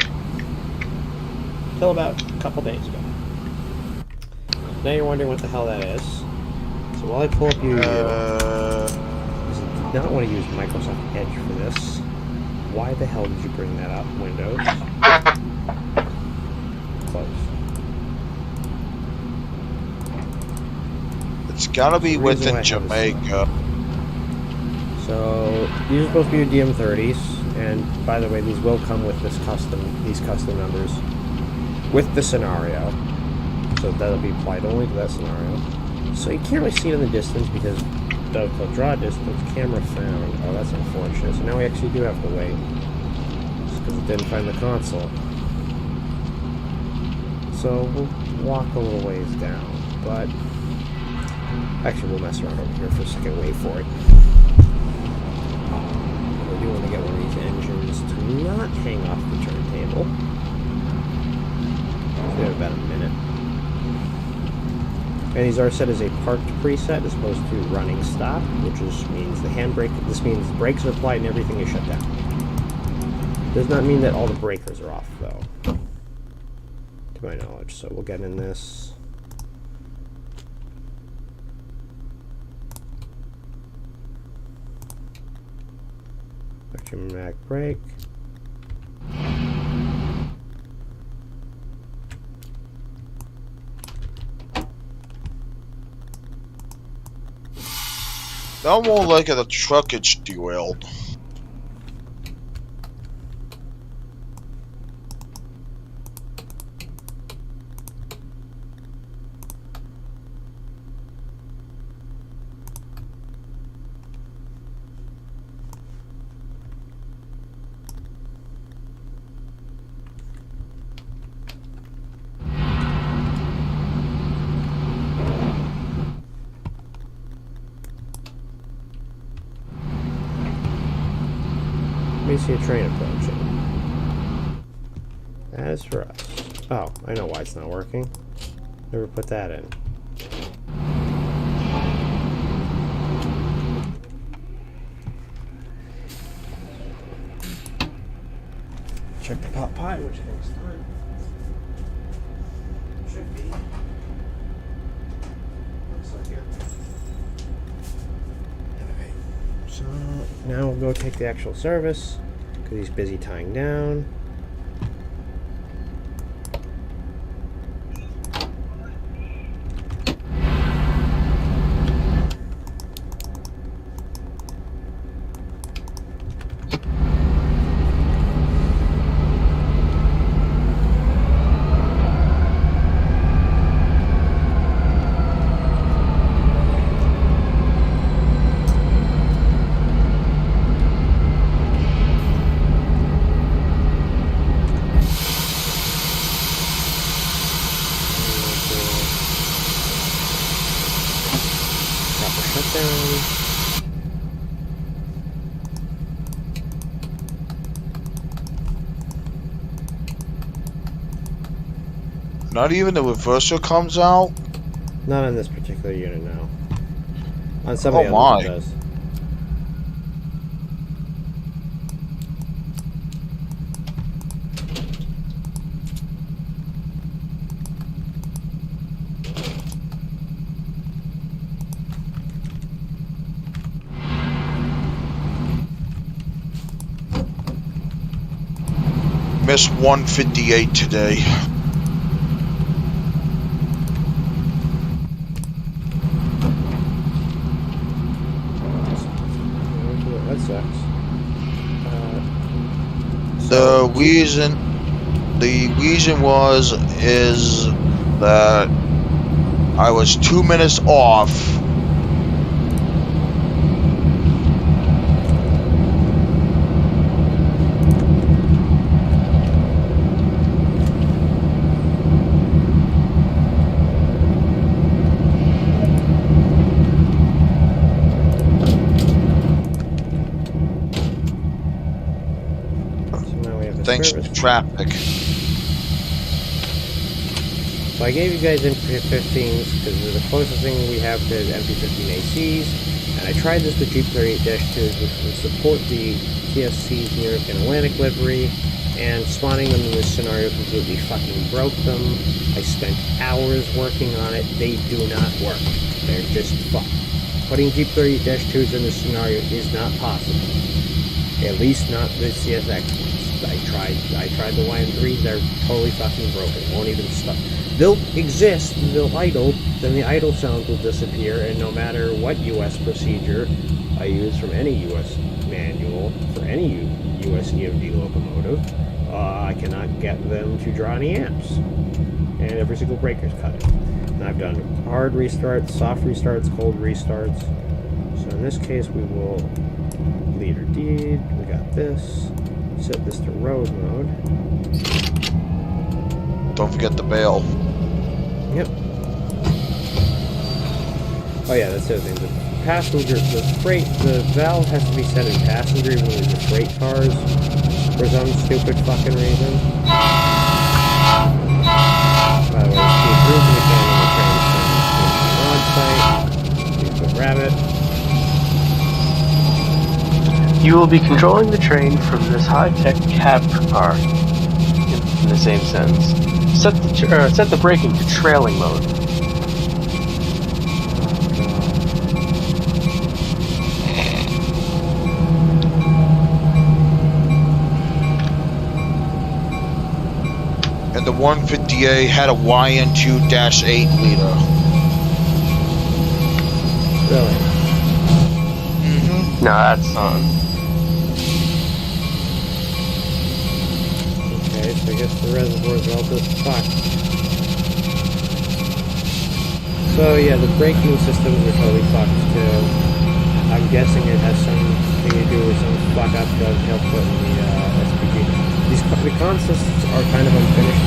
Speaker 1: Until about a couple days ago. Now you're wondering what the hell that is. So while I pull up I did not want to use Microsoft Edge for this. Why the hell did you bring that up, Windows? Close.
Speaker 6: It's gotta be
Speaker 1: There's a reason why
Speaker 6: within
Speaker 1: I have this
Speaker 6: Jamaica.
Speaker 1: So these are supposed to be your DM30s, and by the way, these will come with these custom numbers with the scenario. So that'll be applied only to that scenario. So you can't really see it in the distance because the draw distance camera found. Oh, that's unfortunate. So now we actually do have to wait. Just because it didn't find the console. So we'll walk a little ways down, but actually we'll mess around over here for a second, wait for it. We do want to get one of these engines to not hang off the turntable. So we have about a minute. And these are set as a parked preset as opposed to running stop, which means the handbrake. This means brakes are applied and everything is shut down. Does not mean that all the breakers are off, though, to my knowledge. So we'll get in this. Back brake.
Speaker 6: That more like the truck it's derailed.
Speaker 1: Let me see a train approaching. As for us. Oh, I know why it's not working. Never put that in. Check the pot pie, which takes time. Should be. Looks like it. Anyway, so now we'll go take the actual service because he's busy tying down.
Speaker 6: Not even the reverser comes out?
Speaker 1: Not on this particular unit, no. On some
Speaker 6: Oh
Speaker 1: of the others
Speaker 6: my.
Speaker 1: it does.
Speaker 6: Missed 158 today.
Speaker 1: That sucks.
Speaker 6: The reason is that I was 2 minutes off. Thanks to traffic.
Speaker 1: So I gave you guys NP15s because they're the closest thing we have to MP15 ACs, and I tried this with Jeep38-2s, which would support the TSC's New York and Atlantic livery, and spawning them in this scenario completely fucking broke them. I spent hours working on it. They do not work. They're just fucked. Putting Jeep38-2s in this scenario is not possible. At least not the CSX ones. I tried the YM3s, they're totally fucking broken. Won't even stop. They'll exist, they'll idle, then the idle sound will disappear, and no matter what US procedure I use from any US manual for any US EMD locomotive, I cannot get them to draw any amps. And every single breaker's cut it. And I've done hard restarts, soft restarts, cold restarts. So in this case we will leader deed, we got this, set this to road mode.
Speaker 6: Don't forget the bail.
Speaker 1: Yep. Oh yeah, that's the other thing. The passenger, the freight, the valve has to be set in passenger even though these are freight cars for some stupid fucking reason. By the way, keep room the train on site. Please go grab it.
Speaker 3: You will be controlling the train from this high-tech cab car. In the same sense. Set the braking to trailing mode.
Speaker 6: And the 150A had a YN2-8 liter.
Speaker 1: Really?
Speaker 3: No, that's on.
Speaker 1: Okay, so I guess the reservoir's all just fucked. So yeah, the braking systems are totally fucked too. I'm guessing it has something to do with some fuck up dovetail put in the SPG. The consists are kind of unfinished.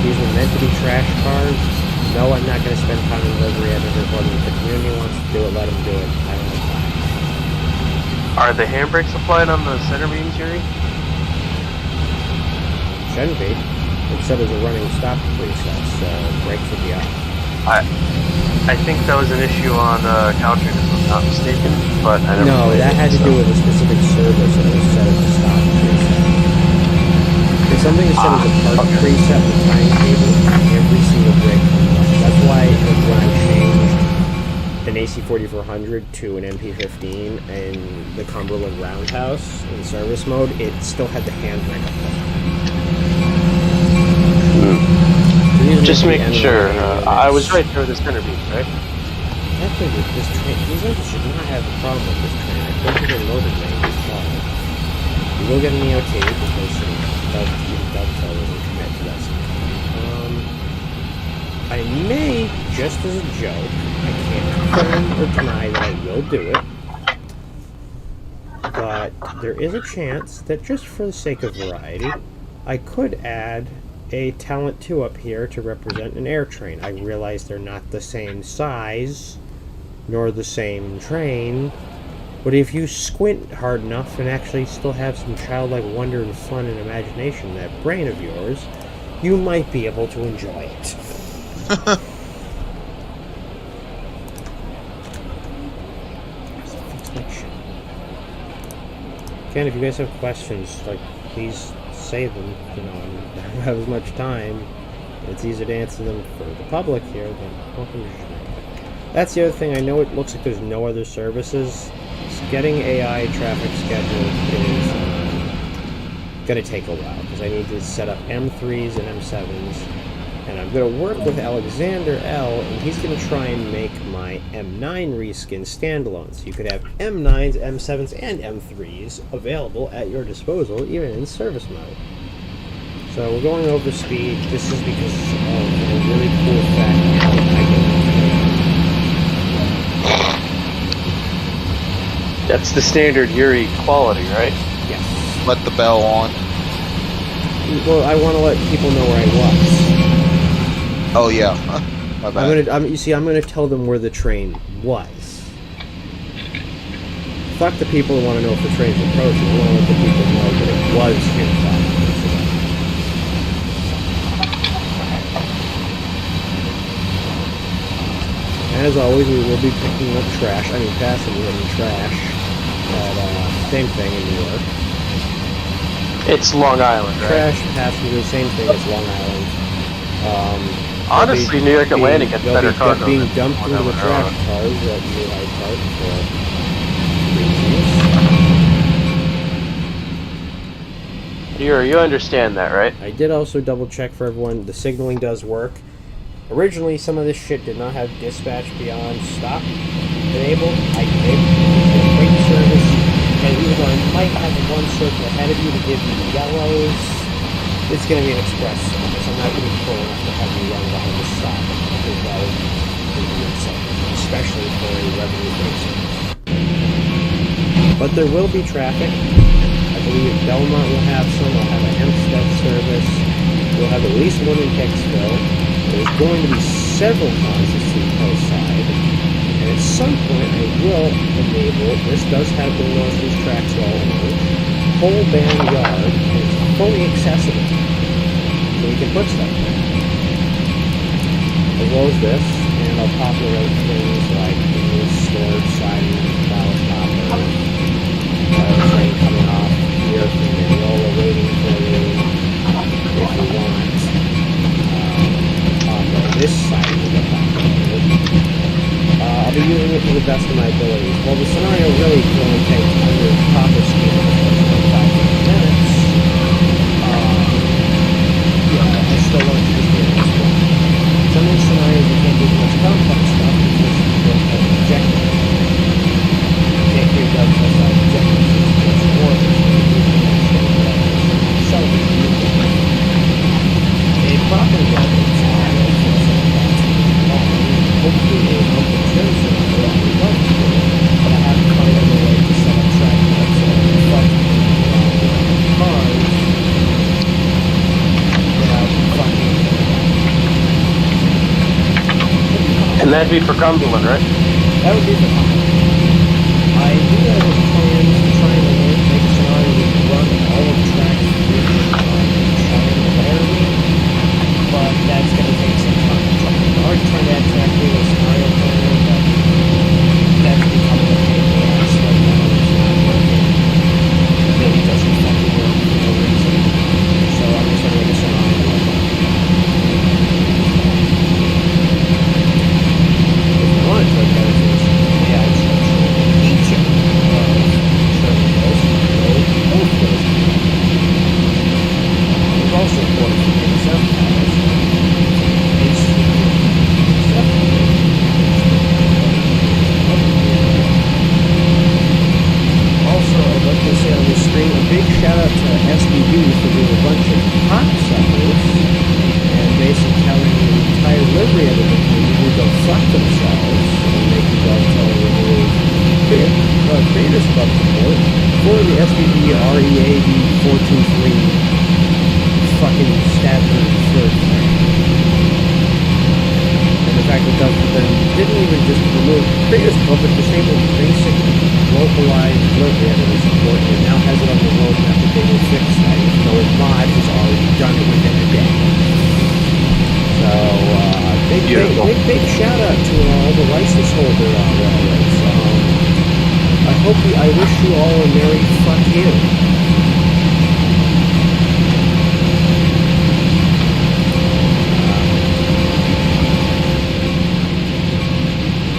Speaker 1: These are meant to be trash cars. No, I'm not going to spend time in livery editor for them. If the community wants to do it, let them do it. I don't have time.
Speaker 3: Are the handbrakes applied on the center beams, Yuri?
Speaker 1: Shouldn't be. It said it was a running stop preset, so brakes would be up.
Speaker 3: I think that was an issue on Caltrain, if I'm not mistaken, but I never
Speaker 1: No,
Speaker 3: played
Speaker 1: that
Speaker 3: it,
Speaker 1: had to do with a specific service that was set as a stop preset. If something is set as a park preset with timetable, every single brake comes up. That's why when I changed an AC4400 to an MP15 and the Cumberland Roundhouse in service mode, it still had the hand megaphone.
Speaker 3: Just making sure. I was right there with the center beams, right?
Speaker 1: Actually, this train, these engines should not have a problem with this train. I don't think they're loaded very far. We will get an EOT because dovetail doesn't commit to that. I may, just as a joke, I can't confirm or deny that I will do it, but there is a chance that just for the sake of variety, I could add a Talent 2 up here to represent an air train. I realize they're not the same size, nor the same train, but if you squint hard enough and actually still have some childlike wonder and fun and imagination in that brain of yours, you might be able to enjoy it. Again, if you guys have questions, like, please say them. You know, I don't have as much time. It's easier to answer them for the public here than welcome to share. That's the other thing. I know it looks like there's no other services. Getting AI traffic scheduled is going to take a while because I need to set up M3s and M7s. And I'm going to work with Alexander L, and he's going to try and make my M9 reskin standalone. So you could have M9s, M7s, and M3s available at your disposal, even in service mode. So we're going over speed. This is because of a really cool fact I get.
Speaker 3: That's the standard Yuri quality, right?
Speaker 1: Yes.
Speaker 6: Let the bell on.
Speaker 1: Well, I want to let people know where I was.
Speaker 6: Oh yeah. My bad.
Speaker 1: I'm gonna tell them where the train was. Fuck the people who want to know if the train's approaching. I want to let the people know that it was here 5 minutes ago. As always, we will be picking up trash. I mean, passengers and trash. But same thing in New York.
Speaker 3: It's Long Island, right?
Speaker 1: Trash, passengers, same thing. It's Long Island.
Speaker 3: Honestly, New York Atlantic gets better cargo.
Speaker 1: Being dumped into the trash cars at UI Park for reasons.
Speaker 3: You understand that, right?
Speaker 1: I did also double check for everyone. The signaling does work. Originally, some of this shit did not have dispatch beyond stop enabled. I did. Great service. And even though I might have one circle ahead of you to give you yellows, it's going to be an express service. I'm not going to be cool enough to have you run behind the stop. Because that would be unacceptable, especially for a revenue-based service. But there will be traffic. I believe Belmont will have some. I'll have a Hempstead service. We'll have at least one in Hicksville. There's going to be several cars at Seacoast side. And at some point I will enable, this does have the these tracks all over, whole band yard, and it's fully accessible. So you can put stuff there. As well as this, and I'll populate things like the storage siding, ballast hopper, train coming off here from Mineola waiting for you if you want. This side will get populated. I'll be using it to the best of my abilities. Well, the scenario really can only take under proper speed for 5 minutes. I still want to just do this one. Some of these scenarios you can't do much complex stuff because you don't have an objective. You can't do that because that objective is much more than a proper weapon scenario for hopefully a humble transit will be helpful, but I have to find a way to set up track notes and reflect cars without fucking.
Speaker 3: And that'd be for Cumberland, right?
Speaker 1: That would be for Cumberland. I do have a plan to try and make a scenario that can run all of the tracks through Laramie, but that's going to take some time. I'm already trying to add track to a scenario planner, but that's becoming a pain in the ass right now. It's not working. It really doesn't fucking work for no reason. So I'm just going to make a scenario like that. If you want to try to do this, yeah, it's each of both those. We've also imported from 87 Also, I'd like to say on the screen a big shout out to SBB for doing a bunch of hot suckers and basically telling the entire livery of the community to go fuck themselves and they can go tell them to creators club support for the SBB READ 423 fucking Stafford third thing. And the fact that Doug then didn't even just remove creators club but disabled basic localized delivery editor support and now has it on the roadmap that they will fix that even though mod has already done it within a day. So, big shout out to all the license holder railroads. I wish you all a merry fuck you.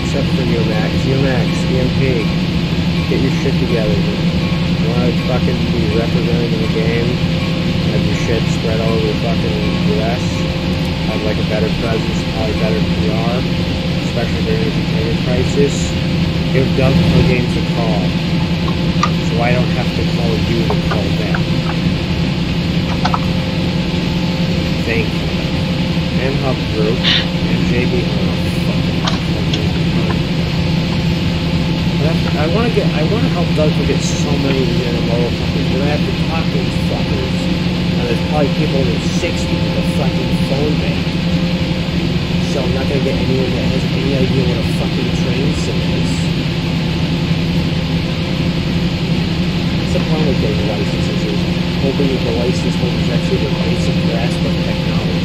Speaker 1: Except for UMAX, EMP. Get your shit together. You want to fucking be represented in the game? Have your shit spread all over the fucking US? Have like a better presence, probably better PR, especially during the entertainment crisis. Give Doug Pro Games a call, so I don't have to call you to call them. Thank you. And Hub Group, and JB I want to help Doug get so many intermodal companies, but I have to talk to these fuckers. And there's probably people in their 60s with a fucking phone bank. So I'm not going to get anyone that has any idea what a fucking train sim is. That's the problem with getting licenses is hoping that the license holders actually have a basic grasp of technology.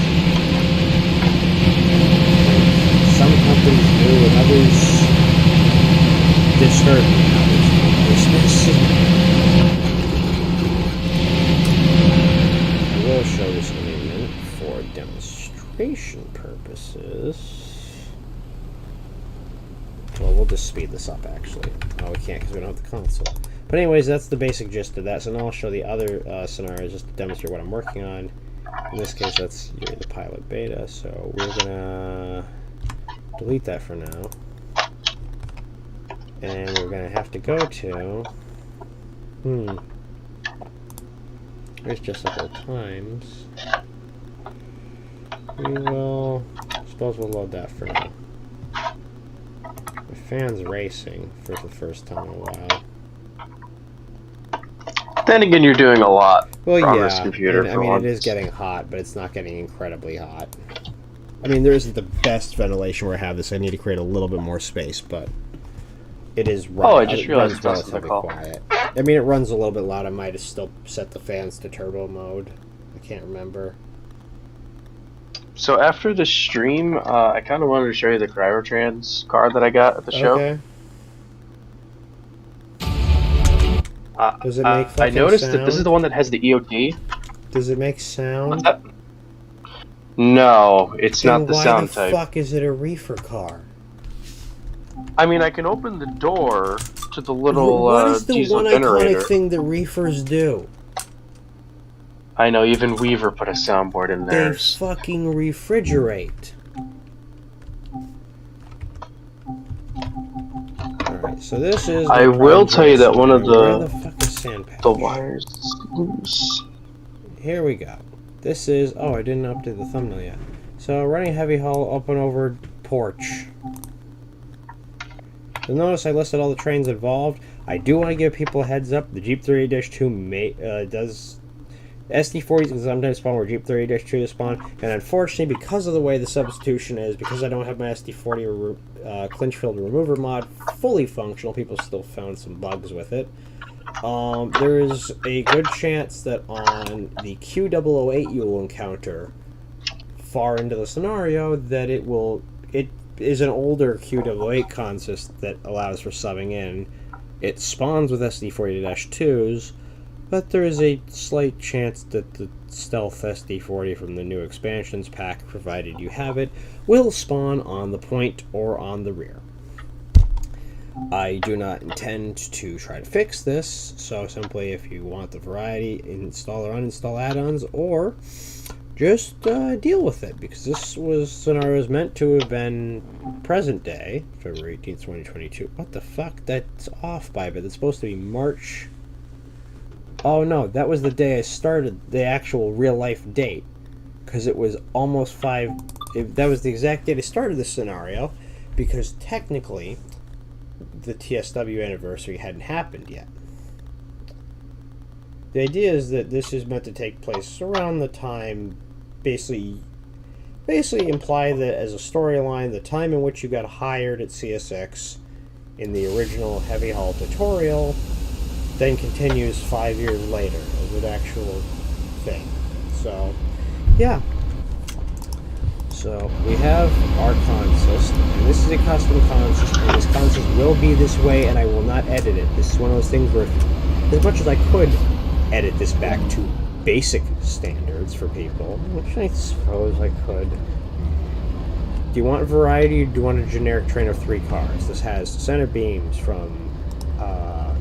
Speaker 1: Some companies do and others disturb me. I will show this amendment for demonstration purposes. Well, we'll just speed this up actually. Oh, we can't because we don't have the console. But anyways, that's the basic gist of that. So now I'll show the other scenarios just to demonstrate what I'm working on. In this case, that's the pilot beta. So we're gonna delete that for now. And we're gonna have to go to there's just a whole times. We will suppose we'll load that for now. The fan's racing for the first time in a while.
Speaker 3: Then again, you're doing a lot
Speaker 1: Well,
Speaker 3: on
Speaker 1: yeah,
Speaker 3: this computer.
Speaker 1: I mean, it is getting hot, but it's not getting incredibly hot. I mean, there isn't the best ventilation where I have this. I need to create a little bit more space, but it is
Speaker 3: Oh, I just realized
Speaker 1: runs
Speaker 3: that's the
Speaker 1: relatively
Speaker 3: call.
Speaker 1: quiet. I mean, it runs a little bit loud. I might have still set the fans to turbo mode. I can't remember.
Speaker 3: So after the stream, I kind of wanted to show you the Cryotrans car that I got at the show.
Speaker 1: Okay. Does it make
Speaker 3: I
Speaker 1: fucking
Speaker 3: noticed
Speaker 1: sound?
Speaker 3: that this is the one that has the EOT.
Speaker 1: Does it make sound?
Speaker 3: What's that? No, it's
Speaker 1: Then
Speaker 3: not the
Speaker 1: why
Speaker 3: sound
Speaker 1: the
Speaker 3: type.
Speaker 1: fuck is it a reefer car?
Speaker 3: I mean, I can open the door to the little
Speaker 1: What is the
Speaker 3: diesel
Speaker 1: one
Speaker 3: generator.
Speaker 1: iconic thing that reefers do?
Speaker 3: I know, even Weaver put a soundboard in
Speaker 1: They
Speaker 3: there.
Speaker 1: fucking refrigerate. Alright, so this is...
Speaker 3: I will tell you that one of
Speaker 1: Where the fuck is Sandpatch?
Speaker 3: the wires loose.
Speaker 1: Here we go. This is... Oh, I didn't update the thumbnail yet. So, running heavy hull, open over porch. You'll notice I listed all the trains involved. I do want to give people a heads up. The Jeep 38-2 does... SD40s can sometimes spawn where Jeep 38-2 to spawn, and unfortunately, because of the way the substitution is, because I don't have my SD40 clinch field remover mod fully functional, people still found some bugs with it. There is a good chance that on the Q008 you will encounter far into the scenario that it is an older Q008 consist that allows for subbing in. It spawns with SD40-2s, but there is a slight chance that the Stealth SD40 from the new expansions pack, provided you have it, will spawn on the point or on the rear. I do not intend to try to fix this, so simply if you want the variety, install or uninstall add-ons, or just deal with it, because this scenario was meant to have been present day, February 18th, 2022. What the fuck? That's off by a bit. It's supposed to be March... Oh no, that was the day I started the actual real-life date, because it was almost that was the exact date I started this scenario, because technically the TSW anniversary hadn't happened yet. The idea is that this is meant to take place around the time, basically imply that as a storyline, the time in which you got hired at CSX in the original heavy haul tutorial then continues 5 years later as an actual thing. So, yeah. So, we have our consist, and this is a custom consist, and this consist will be this way, and I will not edit it. This is one of those things where, as much as I could edit this back to basic standards for people, which I suppose I could. Do you want variety, or do you want a generic train of 3 cars? This has center beams from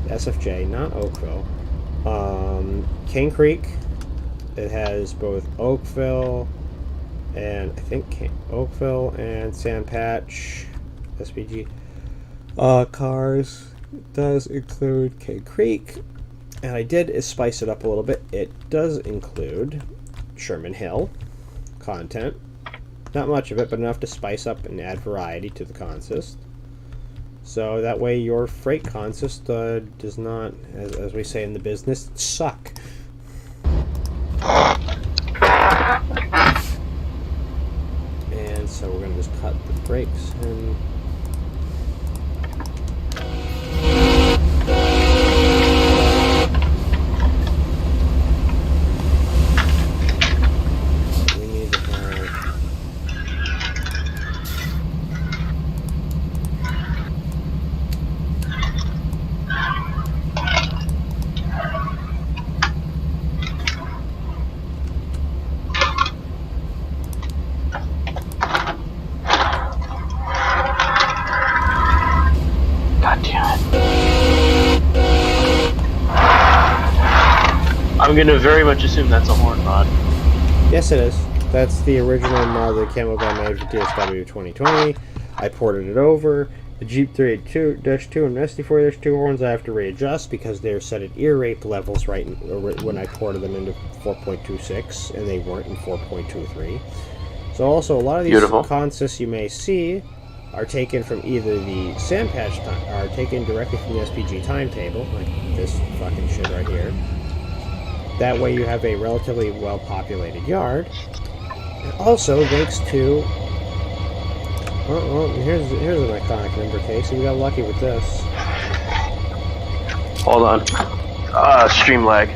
Speaker 1: SFJ, not Oakville. Cane Creek. It has both Oakville and I think Oakville and Sandpatch SPG cars. It does include Cane Creek, and I did spice it up a little bit. It does include Sherman Hill content. Not much of it, but enough to spice up and add variety to the consist. So that way your freight consist does not, as we say in the business, suck. And so we're going to just cut the brakes and... we need to have...
Speaker 3: I'm gonna very much assume that's a horn mod.
Speaker 1: Yes, it is. That's the original mod that Camo Guy made for TSW 2020. I ported it over. The Jeep 382-2 and SD4-2 horns I have to readjust because they're set at ear rape levels right when I ported them into 4.26, and they weren't in 4.23. So also, a lot of these consists you may see are taken from either the sand patch are taken directly from the SPG timetable, like this fucking shit right here. That way you have a relatively well-populated yard. And also, thanks to... well, here's an iconic number case, so we got lucky with this.
Speaker 3: Hold on. Stream lag.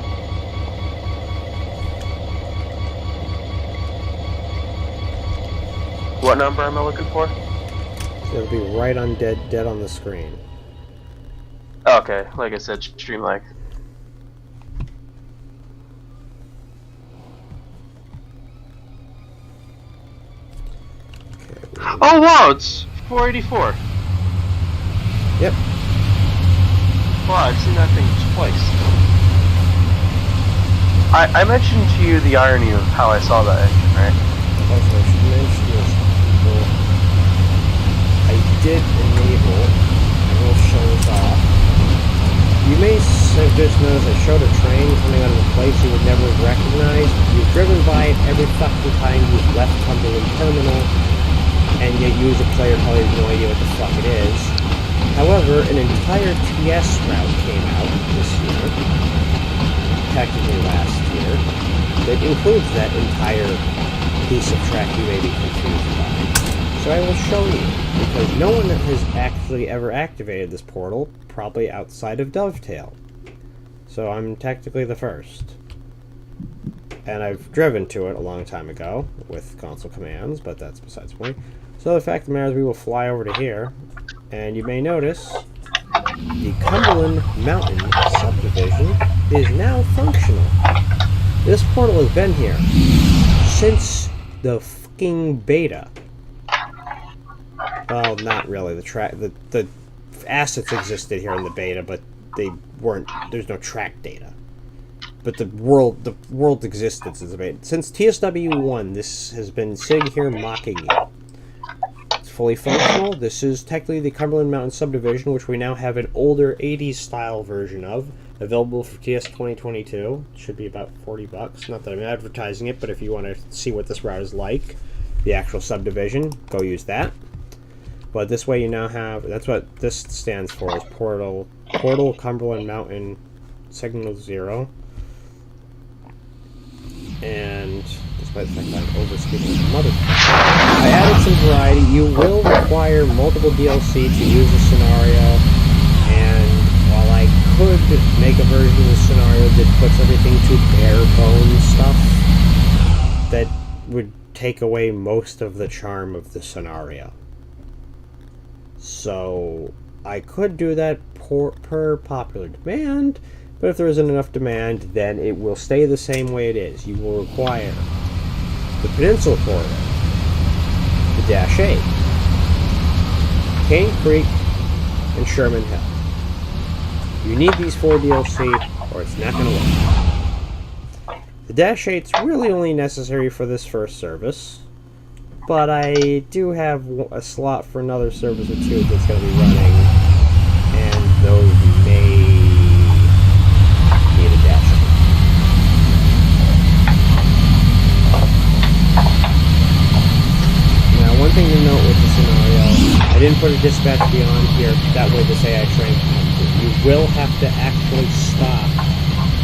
Speaker 3: What number am I looking for?
Speaker 1: It'll be right on dead on the screen.
Speaker 3: Okay, like I said, stream lag. Oh wow, it's 484.
Speaker 1: Yep.
Speaker 3: Wow, I've seen that thing twice. I mentioned to you the irony of how I saw that engine, right?
Speaker 1: Also, I should mention this. I did enable, I will show this off. You may just notice I showed a train coming out of a place you would never recognize. You've driven by it every fucking time you've left Cumberland Terminal, and yet you as a player probably have no idea what the fuck it is. However, an entire TS route came out this year, technically last year, that includes that entire piece of track you may be confused by. So I will show you, because no one has actually ever activated this portal, probably outside of Dovetail. So I'm technically the first. And I've driven to it a long time ago with console commands, but that's besides the point. So the fact of the matter is we will fly over to here, and you may notice the Cumberland Mountain subdivision is now functional. This portal has been here since the fucking beta. Well, not really. The assets existed here in the beta, but they weren't. There's no track data. But the world existed since the beta. Since TSW1, this has been sitting here mocking you. It's fully functional. This is technically the Cumberland Mountain subdivision, which we now have an older 80s style version of, available for TS 2022. It should be about $40. Not that I'm advertising it, but if you want to see what this route is like, the actual subdivision, go use that. But this way you now have, that's what this stands for, is Portal Cumberland Mountain Signal 0. And despite the fact that I'm overspeeding like a motherfucker, I added some variety. You will require multiple DLC to use the scenario, and while I could make a version of the scenario that puts everything to bare bones stuff, that would take away most of the charm of the scenario. So I could do that per popular demand, but if there isn't enough demand, then it will stay the same way it is. You will require the Peninsula Corridor, the Dash 8, Cane Creek, and Sherman Hill. You need these 4 DLC, or it's not going to work. The Dash 8's really only necessary for this first service, but I do have a slot for another service or two that's going to be running, and those may need a Dash 8. Now, one thing to note with the scenario, I didn't put a dispatch beyond here, that way this AI train, you will have to actually stop.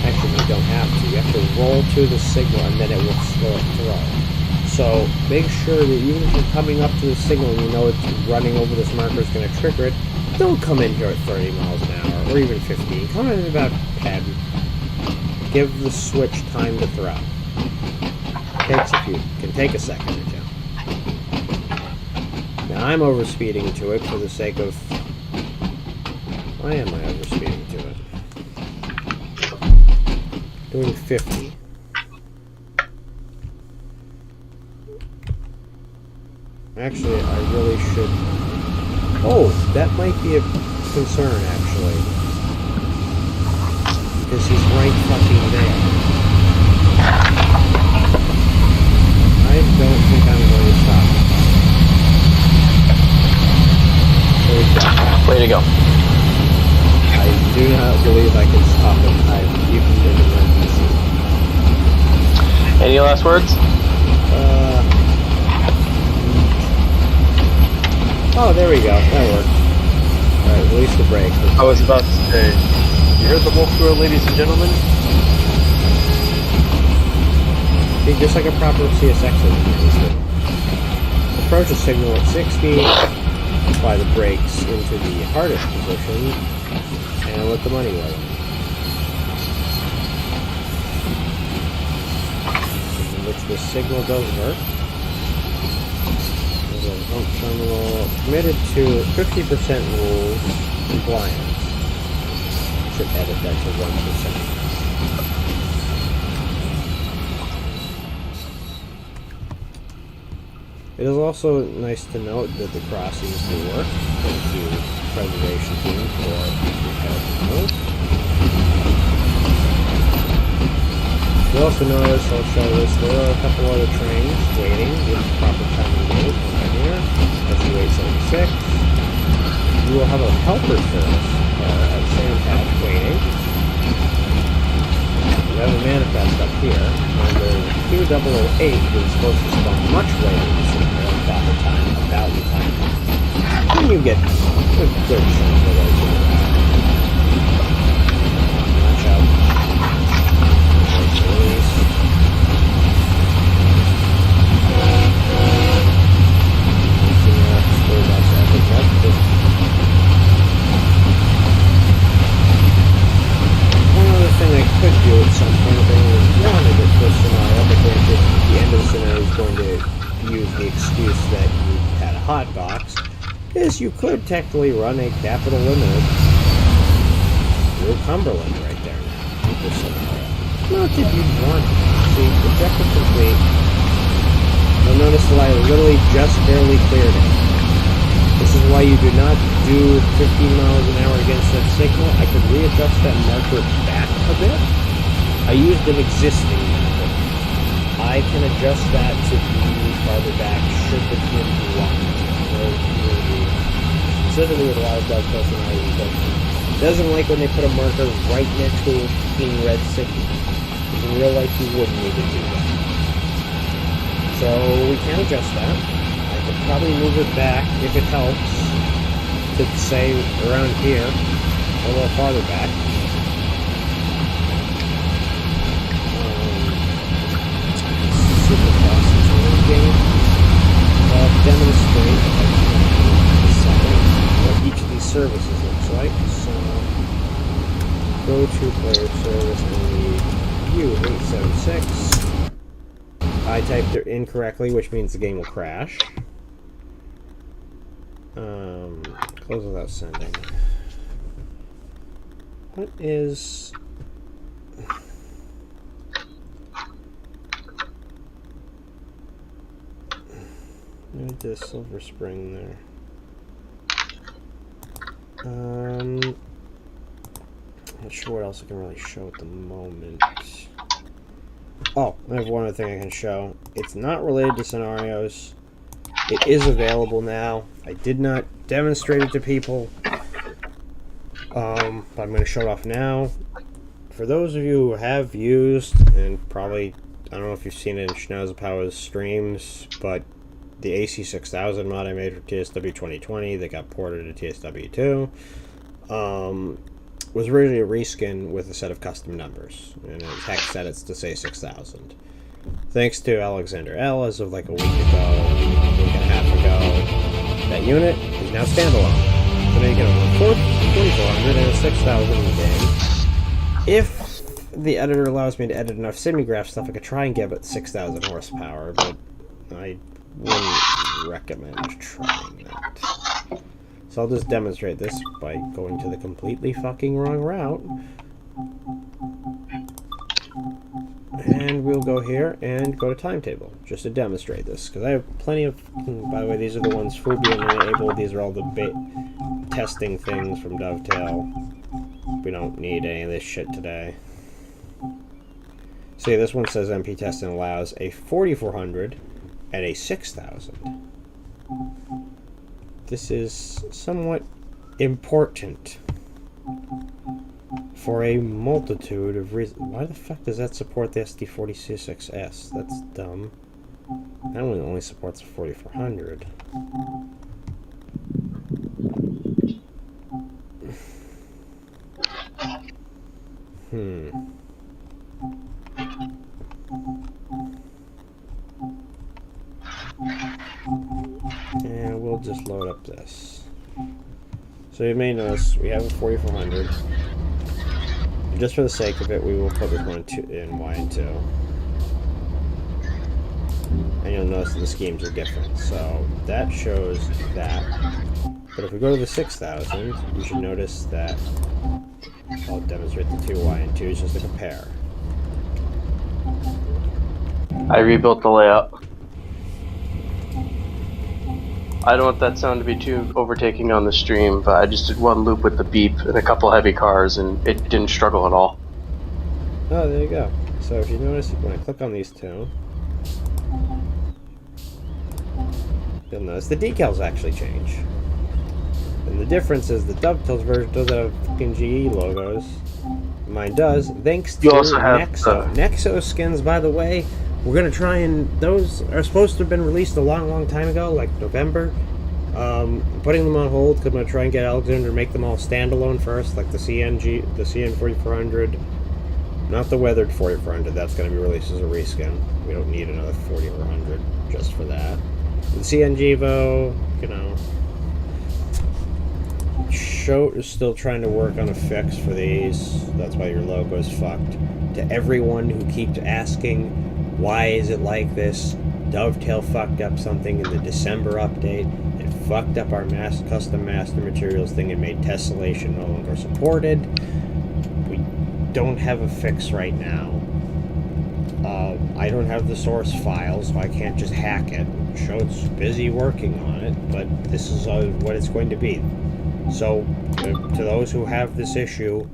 Speaker 1: Actually, you don't have to. You have to roll to the signal, and then it will slow it throw. So make sure that even if you're coming up to the signal and you know it's running over this marker is going to trigger it, don't come in here at 30 miles an hour, or even 15. Come in at about 10. Give the switch time to throw. Can take a second or two. Now I'm overspeeding to it for the sake of... Why am I overspeeding to it? Doing 50. Actually, I really should... Oh, that might be a concern, actually. Because he's right fucking there.
Speaker 3: Any last words?
Speaker 1: Oh, there we go. That worked. Alright, release the brakes.
Speaker 3: I was about to say, you heard the wolf roar, ladies and gentlemen?
Speaker 1: See, just like a proper CSX engine. Approach a signal at 60, apply the brakes into the hardest position, and let the money roll. In which the signal does work. There's a pump terminal committed to 50% rules compliance. Should edit that to 1%. It is also nice to note that the crossings do work. Thank you, preservation team, for repair rules. You'll also notice, I'll show this, there are a couple other trains waiting with proper time and date on here. SU-876. You will have a helper service at Sandpatch waiting. We have a manifest up here, and the Q008 is supposed to spawn much later this year, proper time, about the time. When you get a good chunk of the way to the watch out. Release. One other thing I could do at some point if anyone wanted it for a scenario, but granted, the end of the scenario is going to use the excuse that you had a hot box, is you could technically run a capital limited through Cumberland right there now, for scenario. Not that you'd want to. See, objective complete. You'll notice that I literally just barely cleared it. This is why you do not do 15 miles an hour against that signal. I could readjust that marker back a bit. I used an existing marker. I can adjust that to be farther back should the community want me to. Specifically with a lot of dovetail scenarios, it doesn't like when they put a marker right next to a being red signal. In real life, you wouldn't need to do that. So we can adjust that. I could probably move it back, if it helps, to say around here, a little farther back. Super process in this game. Demonstrate what each of these services looks like. So, go to player service and the U876. I typed it incorrectly, which means the game will crash. Close without sending. What is... There's the Silver Spring there. Not sure what else I can really show at the moment. Oh, I have one other thing I can show. It's not related to scenarios. It is available now. I did not demonstrate it to people. But I'm going to show it off now. For those of you who have used, and probably, I don't know if you've seen it in Schnauzepower's streams, but the AC6000 mod I made for TSW 2020 that got ported to TSW2 was originally a reskin with a set of custom numbers, and its hex edits to say 6000. Thanks to Alexander L, as of like a week and a half ago, that unit is now standalone. So now you get a 4400 and a 6000 in the game. If the editor allows me to edit enough semigraph stuff, I could try and give it 6000 horsepower, but I wouldn't recommend trying that. So I'll just demonstrate this by going to the completely fucking wrong route. And we'll go here and go to timetable, just to demonstrate this. Because I have plenty of... By the way, these are the ones Fubian enabled. These are all the testing things from Dovetail. We don't need any of this shit today. See, this one says MP testing allows a 4400 and a 6000. This is somewhat important. For a multitude of reasons. Why the fuck does that support the SD40C6S? That's dumb. That one only supports 4400. And we'll just load up this. So you may notice we have a 4400. Just for the sake of it, we will put this one in Y2. And you'll notice that the schemes are different. So that shows that. But if we go to the 6000, you should notice that I'll demonstrate the two Y and 2s just to compare.
Speaker 3: I rebuilt the layout. I don't want that sound to be too overtaking on the stream, but I just did one loop with the beep and a couple heavy cars, and it didn't struggle at all.
Speaker 1: Oh, there you go. So if you notice, when I click on these two, you'll notice the decals actually change. And the difference is the Dovetails version doesn't have fucking GE logos. Mine does, thanks to Nexo. Nexo skins, by the way, we're going to try and... Those are supposed to have been released a long time ago, like November. Putting them on hold because I'm going to try and get Alexander to make them all standalone first, like the CN 4400. Not the weathered 4400, that's going to be released as a reskin. We don't need another 4400 just for that. The CN Gevo, you know... Shote is still trying to work on a fix for these. That's why your logo is fucked. To everyone who keeps asking, why is it like this? Dovetail fucked up something in the December update. It fucked up our custom master materials thing and made tessellation no longer supported. We don't have a fix right now. I don't have the source file, so I can't just hack it. Shote's busy working on it, but this is what it's going to be. So, to those who have this issue,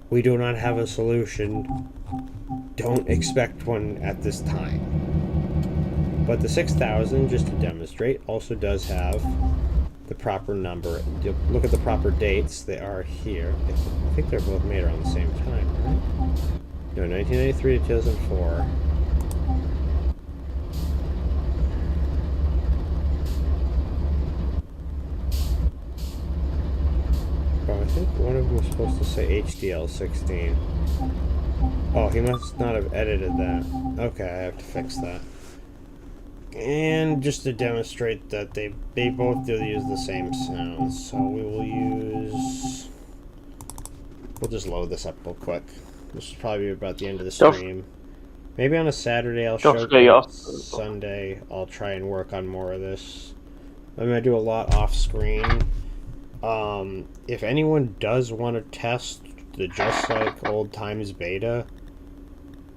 Speaker 1: we do not have a solution. Don't expect one at this time. But the 6000, just to demonstrate, also does have the proper number. Look at the proper dates. They are here. I think they're both made around the same time, right? No, 1993 to 2004. Oh, I think one of them was supposed to say HDL 16. Oh, he must not have edited that. Okay, I have to fix that. And just to demonstrate that they both do use the same sounds, so we will use... We'll just load this up real quick. This will probably be about the end of the stream. Maybe on a Saturday I'll show it. Sunday I'll try and work on more of this. I'm going to do a lot off screen. If anyone does want to test the Just Like Old Times beta,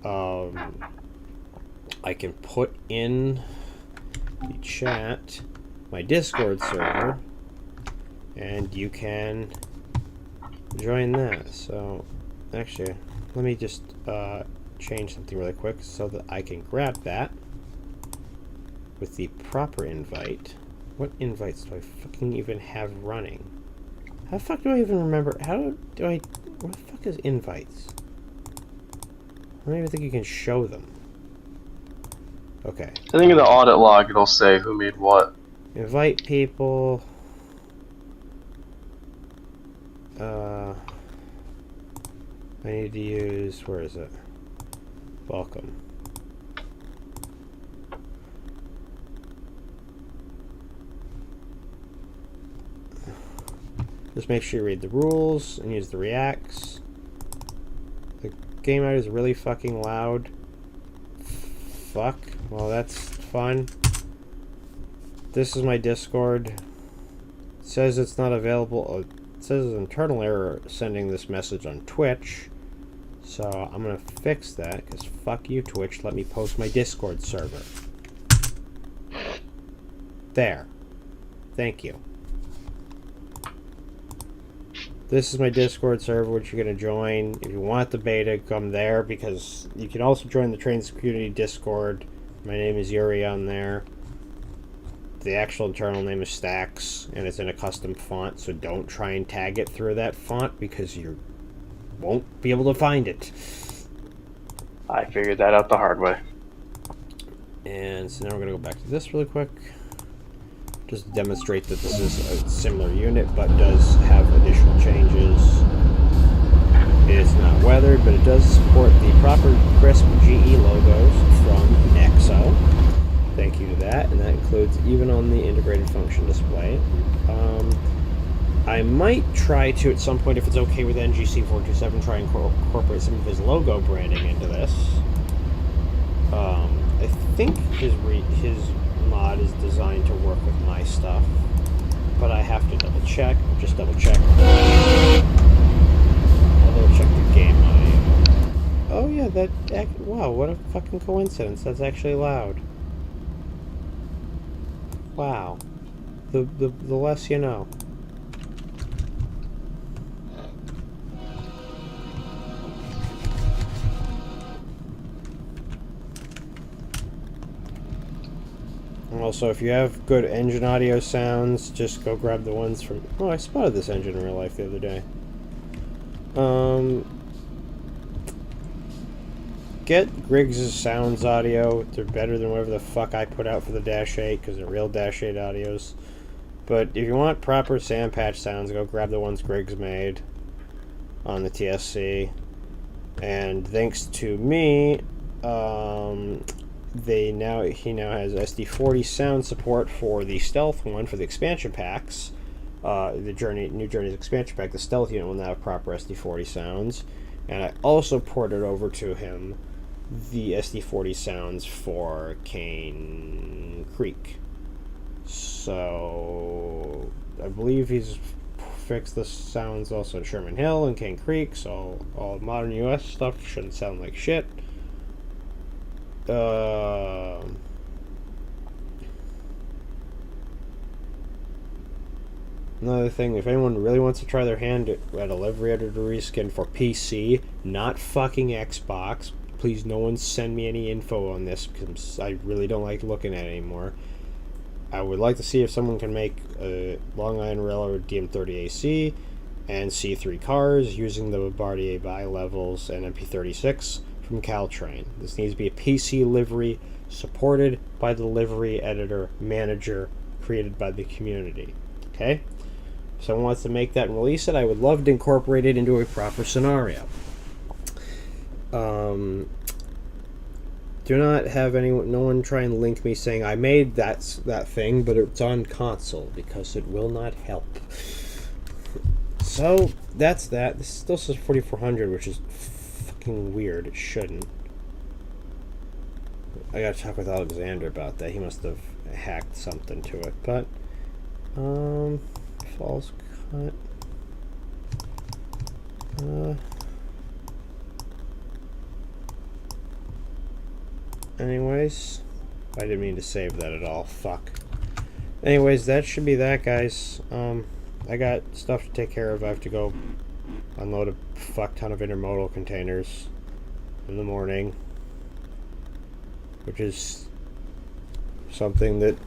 Speaker 1: I can put in the chat my Discord server, and you can join that. So, actually, let me just change something really quick so that I can grab that with the proper invite. What invites do I fucking even have running? How the fuck do I even remember? What the fuck is invites? I don't even think you can show them. Okay.
Speaker 3: I think in the audit log it'll say who made what.
Speaker 1: Invite people. I need to use, where is it? Welcome. Just make sure you read the rules and use the reacts. The game out is really fucking loud. Fuck. Well, that's fun. This is my Discord. It says it's not available. It says an internal error sending this message on Twitch. So I'm gonna fix that, because fuck you, Twitch. Let me post my Discord server. There. Thank you. This is my Discord server, which you're going to join. If you want the beta, come there, because you can also join the Trains Community Discord. My name is Yuri on there. The actual internal name is Stacks, and it's in a custom font, so don't try and tag it through that font, because you're won't be able to find it.
Speaker 3: I figured that out the hard way.
Speaker 1: And so now we're going to go back to this really quick. Just to demonstrate that this is a similar unit, but does have additional changes. It's not weathered, but it does support the proper crisp GE logos from Nexo. Thank you to that, and that includes even on the integrated function display. I might try to, at some point, if it's okay with NGC427, try and incorporate some of his logo branding into this. I think his mod is designed to work with my stuff, but I have to double check. Just double check. I'll double check the game audio. Oh yeah, wow, what a fucking coincidence. That's actually loud. Wow. The less you know. Also, if you have good engine audio sounds, just go grab the ones from... Oh, I spotted this engine in real life the other day. Get Griggs' sounds audio. They're better than whatever the fuck I put out for the Dash 8, because they're real Dash 8 audios. But if you want proper sand patch sounds, go grab the ones Griggs made on the TSC. And thanks to me, he now has SD40 sound support for the Stealth one for the expansion packs. New Journey's expansion pack, the Stealth unit will now have proper SD40 sounds. And I also ported over to him the SD40 sounds for Cane Creek. So I believe he's fixed the sounds also in Sherman Hill and Cane Creek, so all modern US stuff shouldn't sound like shit. Another thing, if anyone really wants to try their hand at a livery editor reskin for PC, not fucking Xbox, please no one send me any info on this because I really don't like looking at it anymore. I would like to see if someone can make a Long Island Railroad DM30AC and C3 cars using the Bombardier bi-levels and MP36 from Caltrain. This needs to be a PC livery supported by the livery editor manager created by the community. Okay? If someone wants to make that and release it, I would love to incorporate it into a proper scenario. Do not have no one try and link me saying I made that thing, but it's on console, because it will not help. So that's that. This still says 4400, which is fucking weird. It shouldn't. I gotta talk with Alexander about that. He must have hacked something to it. But false cut. Anyways, I didn't mean to save that at all. Fuck. Anyways, that should be that, guys. I got stuff to take care of. I have to go unload a fuck ton of intermodal containers in the morning, which is something that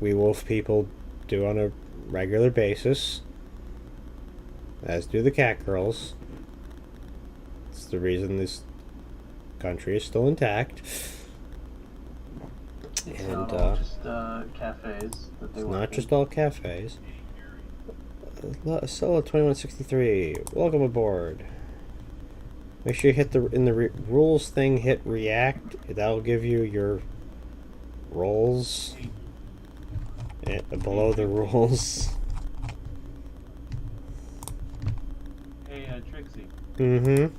Speaker 1: we wolf people do on a regular basis, as do the cat girls. It's the reason this country is still intact.
Speaker 3: It's
Speaker 1: and
Speaker 3: not all just cafes that they
Speaker 1: it's
Speaker 3: work
Speaker 1: not
Speaker 3: in.
Speaker 1: just all cafes. Solo 2163, welcome aboard. Make sure you hit in the rules thing, hit react. That'll give you your roles below the rules.
Speaker 2: Hey, Trixie.
Speaker 1: Mm-hmm.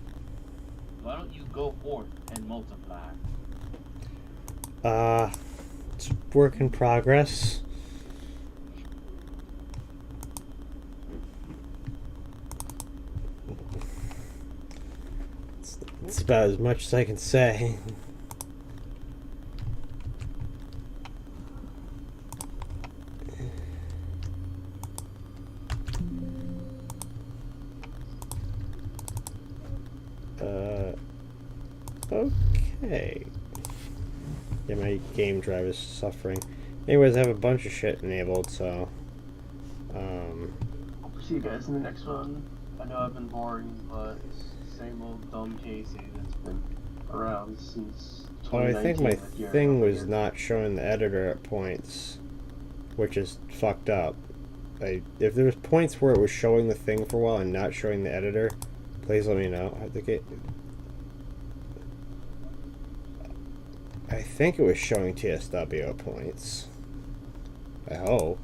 Speaker 2: Why don't you go forth and multiply?
Speaker 1: It's work in progress. It's about as much as I can say. Okay. Yeah, my game drive is suffering. Anyways, I have a bunch of shit enabled, so
Speaker 3: I'll see you guys in the next one. I know I've been boring, but same old dumb casing that's been around since
Speaker 1: Oh, I
Speaker 3: 2019.
Speaker 1: think my
Speaker 3: with your
Speaker 1: thing was
Speaker 3: fucking-
Speaker 1: not showing the editor at points, which is fucked up. If there was points where it was showing the thing for a while and not showing the editor, please let me know. I think it was showing TSW points. I hope.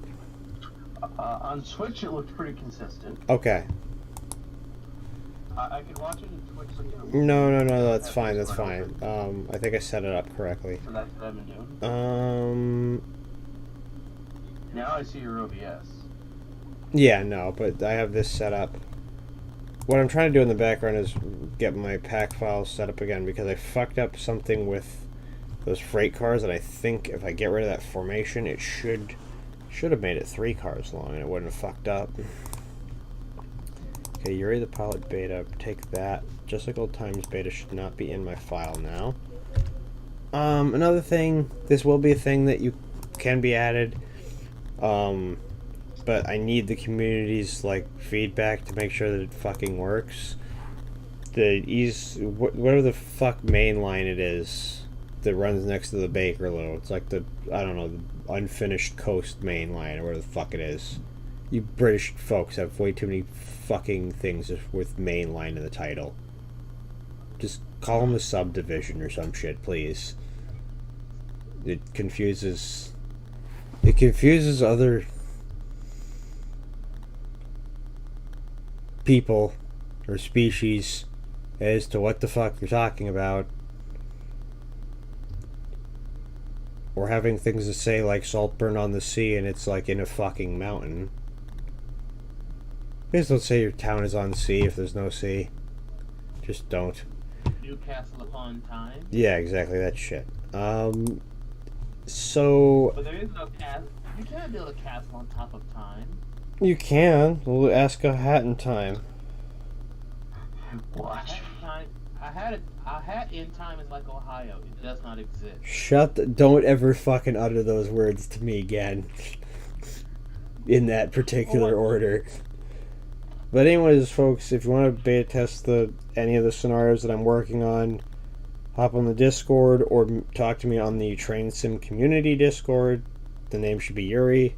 Speaker 3: On Twitch, it looked pretty consistent.
Speaker 1: Okay.
Speaker 3: I could watch it in Twitch.
Speaker 1: No, that's fine, that's fine. I think I set it up correctly.
Speaker 3: So that's what I've been doing. Now I see your OBS.
Speaker 1: Yeah, no, but I have this set up. What I'm trying to do in the background is get my pack files set up again because I fucked up something with those freight cars, and I think if I get rid of that formation, it should have made it 3 cars long and it wouldn't have fucked up. Okay, Yuri the Pilot beta, take that. Just like old times, beta should not be in my file now. Another thing, this will be a thing that you can be added, but I need the community's like feedback to make sure that it fucking works. Whatever the fuck main line it is that runs next to the Bakerloo, it's like the, I don't know, the unfinished coast main line or whatever the fuck it is. You British folks have way too many fucking things with main line in the title. Just call them a subdivision or some shit, please. It confuses other people or species as to what the fuck you're talking about. Or having things to say like Saltburn on the Sea and it's like in a fucking mountain. Please don't say your town is on the sea if there's no sea. Just don't.
Speaker 2: Newcastle upon Tyne.
Speaker 1: Yeah, exactly, that shit. So...
Speaker 2: But there is no castle. You can't build a castle on top of Tyne.
Speaker 1: You can. We'll ask a hat in time.
Speaker 3: What?
Speaker 2: A hat in time is like Ohio. It does not exist.
Speaker 1: Don't ever fucking utter those words to me again. In that particular order. But anyways, folks, if you want to beta test any of the scenarios that I'm working on, hop on the Discord or talk to me on the Train Sim Community Discord. The name should be Yuri.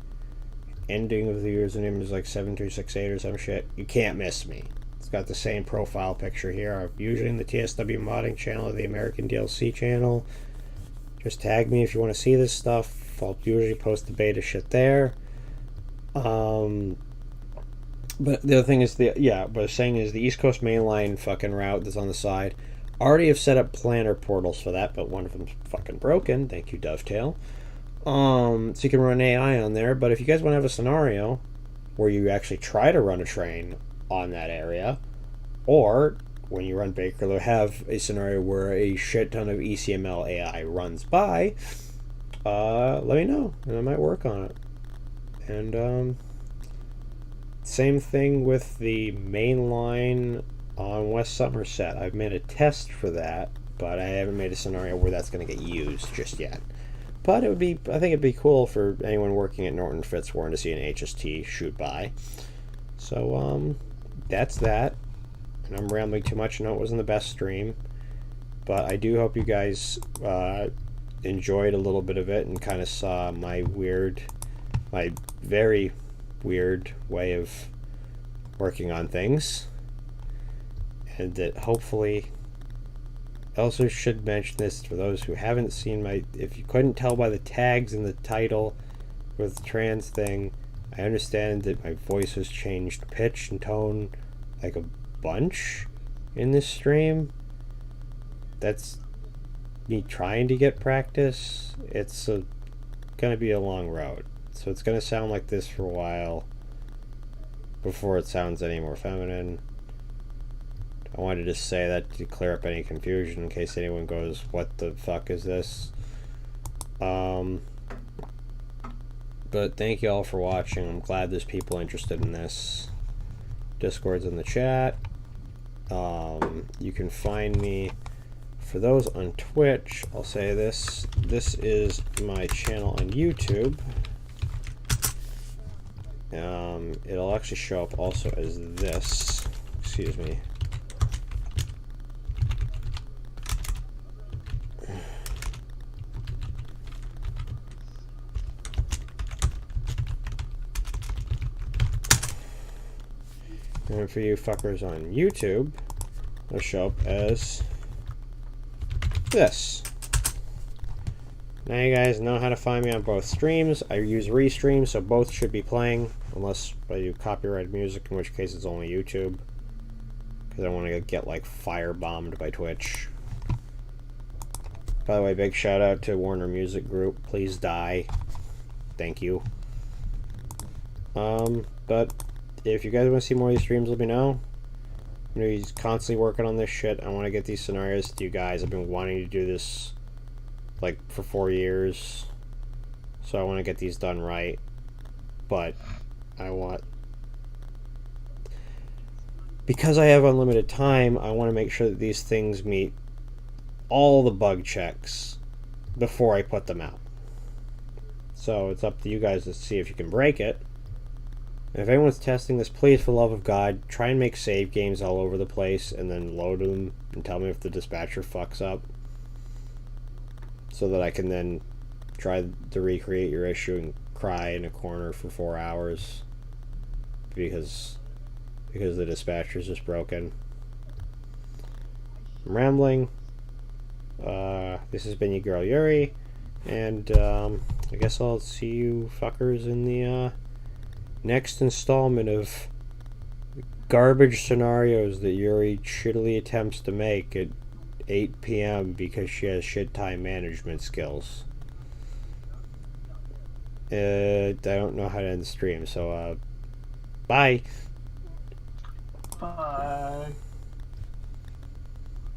Speaker 1: Ending of the username is like 7368 or some shit. You can't miss me. It's got the same profile picture here. I'm usually in the TSW modding channel or the American DLC channel. Just tag me if you want to see this stuff. I'll usually post the beta shit there. But the other thing is what I was saying is the East Coast mainline fucking route that's on the side. Already have set up planner portals for that, but one of them's fucking broken. Thank you, Dovetail. So you can run AI on there, but if you guys want to have a scenario where you actually try to run a train on that area, or when you run Bakerloo, have a scenario where a shit ton of ECML AI runs by, let me know, and I might work on it. And, same thing with the main line on West Somerset. I've made a test for that, but I haven't made a scenario where that's going to get used just yet. But I think it'd be cool for anyone working at Norton Fitzwarren to see an HST shoot by. So, that's that. And I'm rambling too much. I know it wasn't the best stream, but I do hope you guys enjoyed a little bit of it and kind of saw my very weird way of working on things. And that hopefully... I also should mention this for those who haven't seen if you couldn't tell by the tags in the title with the trans thing, I understand that my voice has changed pitch and tone like a bunch in this stream. That's me trying to get practice. It's gonna be a long road, so it's gonna sound like this for a while before it sounds any more feminine. I wanted to just say that to clear up any confusion in case anyone goes, what the fuck is this? But thank you all for watching. I'm glad there's people interested in this. Discord's in the chat. You can find me, for those on Twitch, I'll say this. This is my channel on YouTube. It'll actually show up also as this. Excuse me. And for you fuckers on YouTube, it'll show up as this. Now you guys know how to find me on both streams. I use Restream, so both should be playing, unless I do copyrighted music, in which case it's only YouTube. Because I want to get, like, firebombed by Twitch. By the way, big shout out to Warner Music Group. Please die. Thank you. But if you guys want to see more of these streams, let me know. I'm going to be constantly working on this shit. I want to get these scenarios to you guys. I've been wanting to do this like for 4 years, so I want to get these done right, but because I have unlimited time, I want to make sure that these things meet all the bug checks before I put them out. So it's up to you guys to see if you can break it. And if anyone's testing this, please, for the love of God, try and make save games all over the place and then load them and tell me if the dispatcher fucks up, so that I can then try to recreate your issue and cry in a corner for 4 hours because the dispatcher's just broken. I'm rambling. This has been your girl Yuri, and I guess I'll see you fuckers in the next installment of garbage scenarios that Yuri shittily attempts to make at 8 p.m. because she has shit time management skills. I don't know how to end the stream, so bye.
Speaker 2: Bye.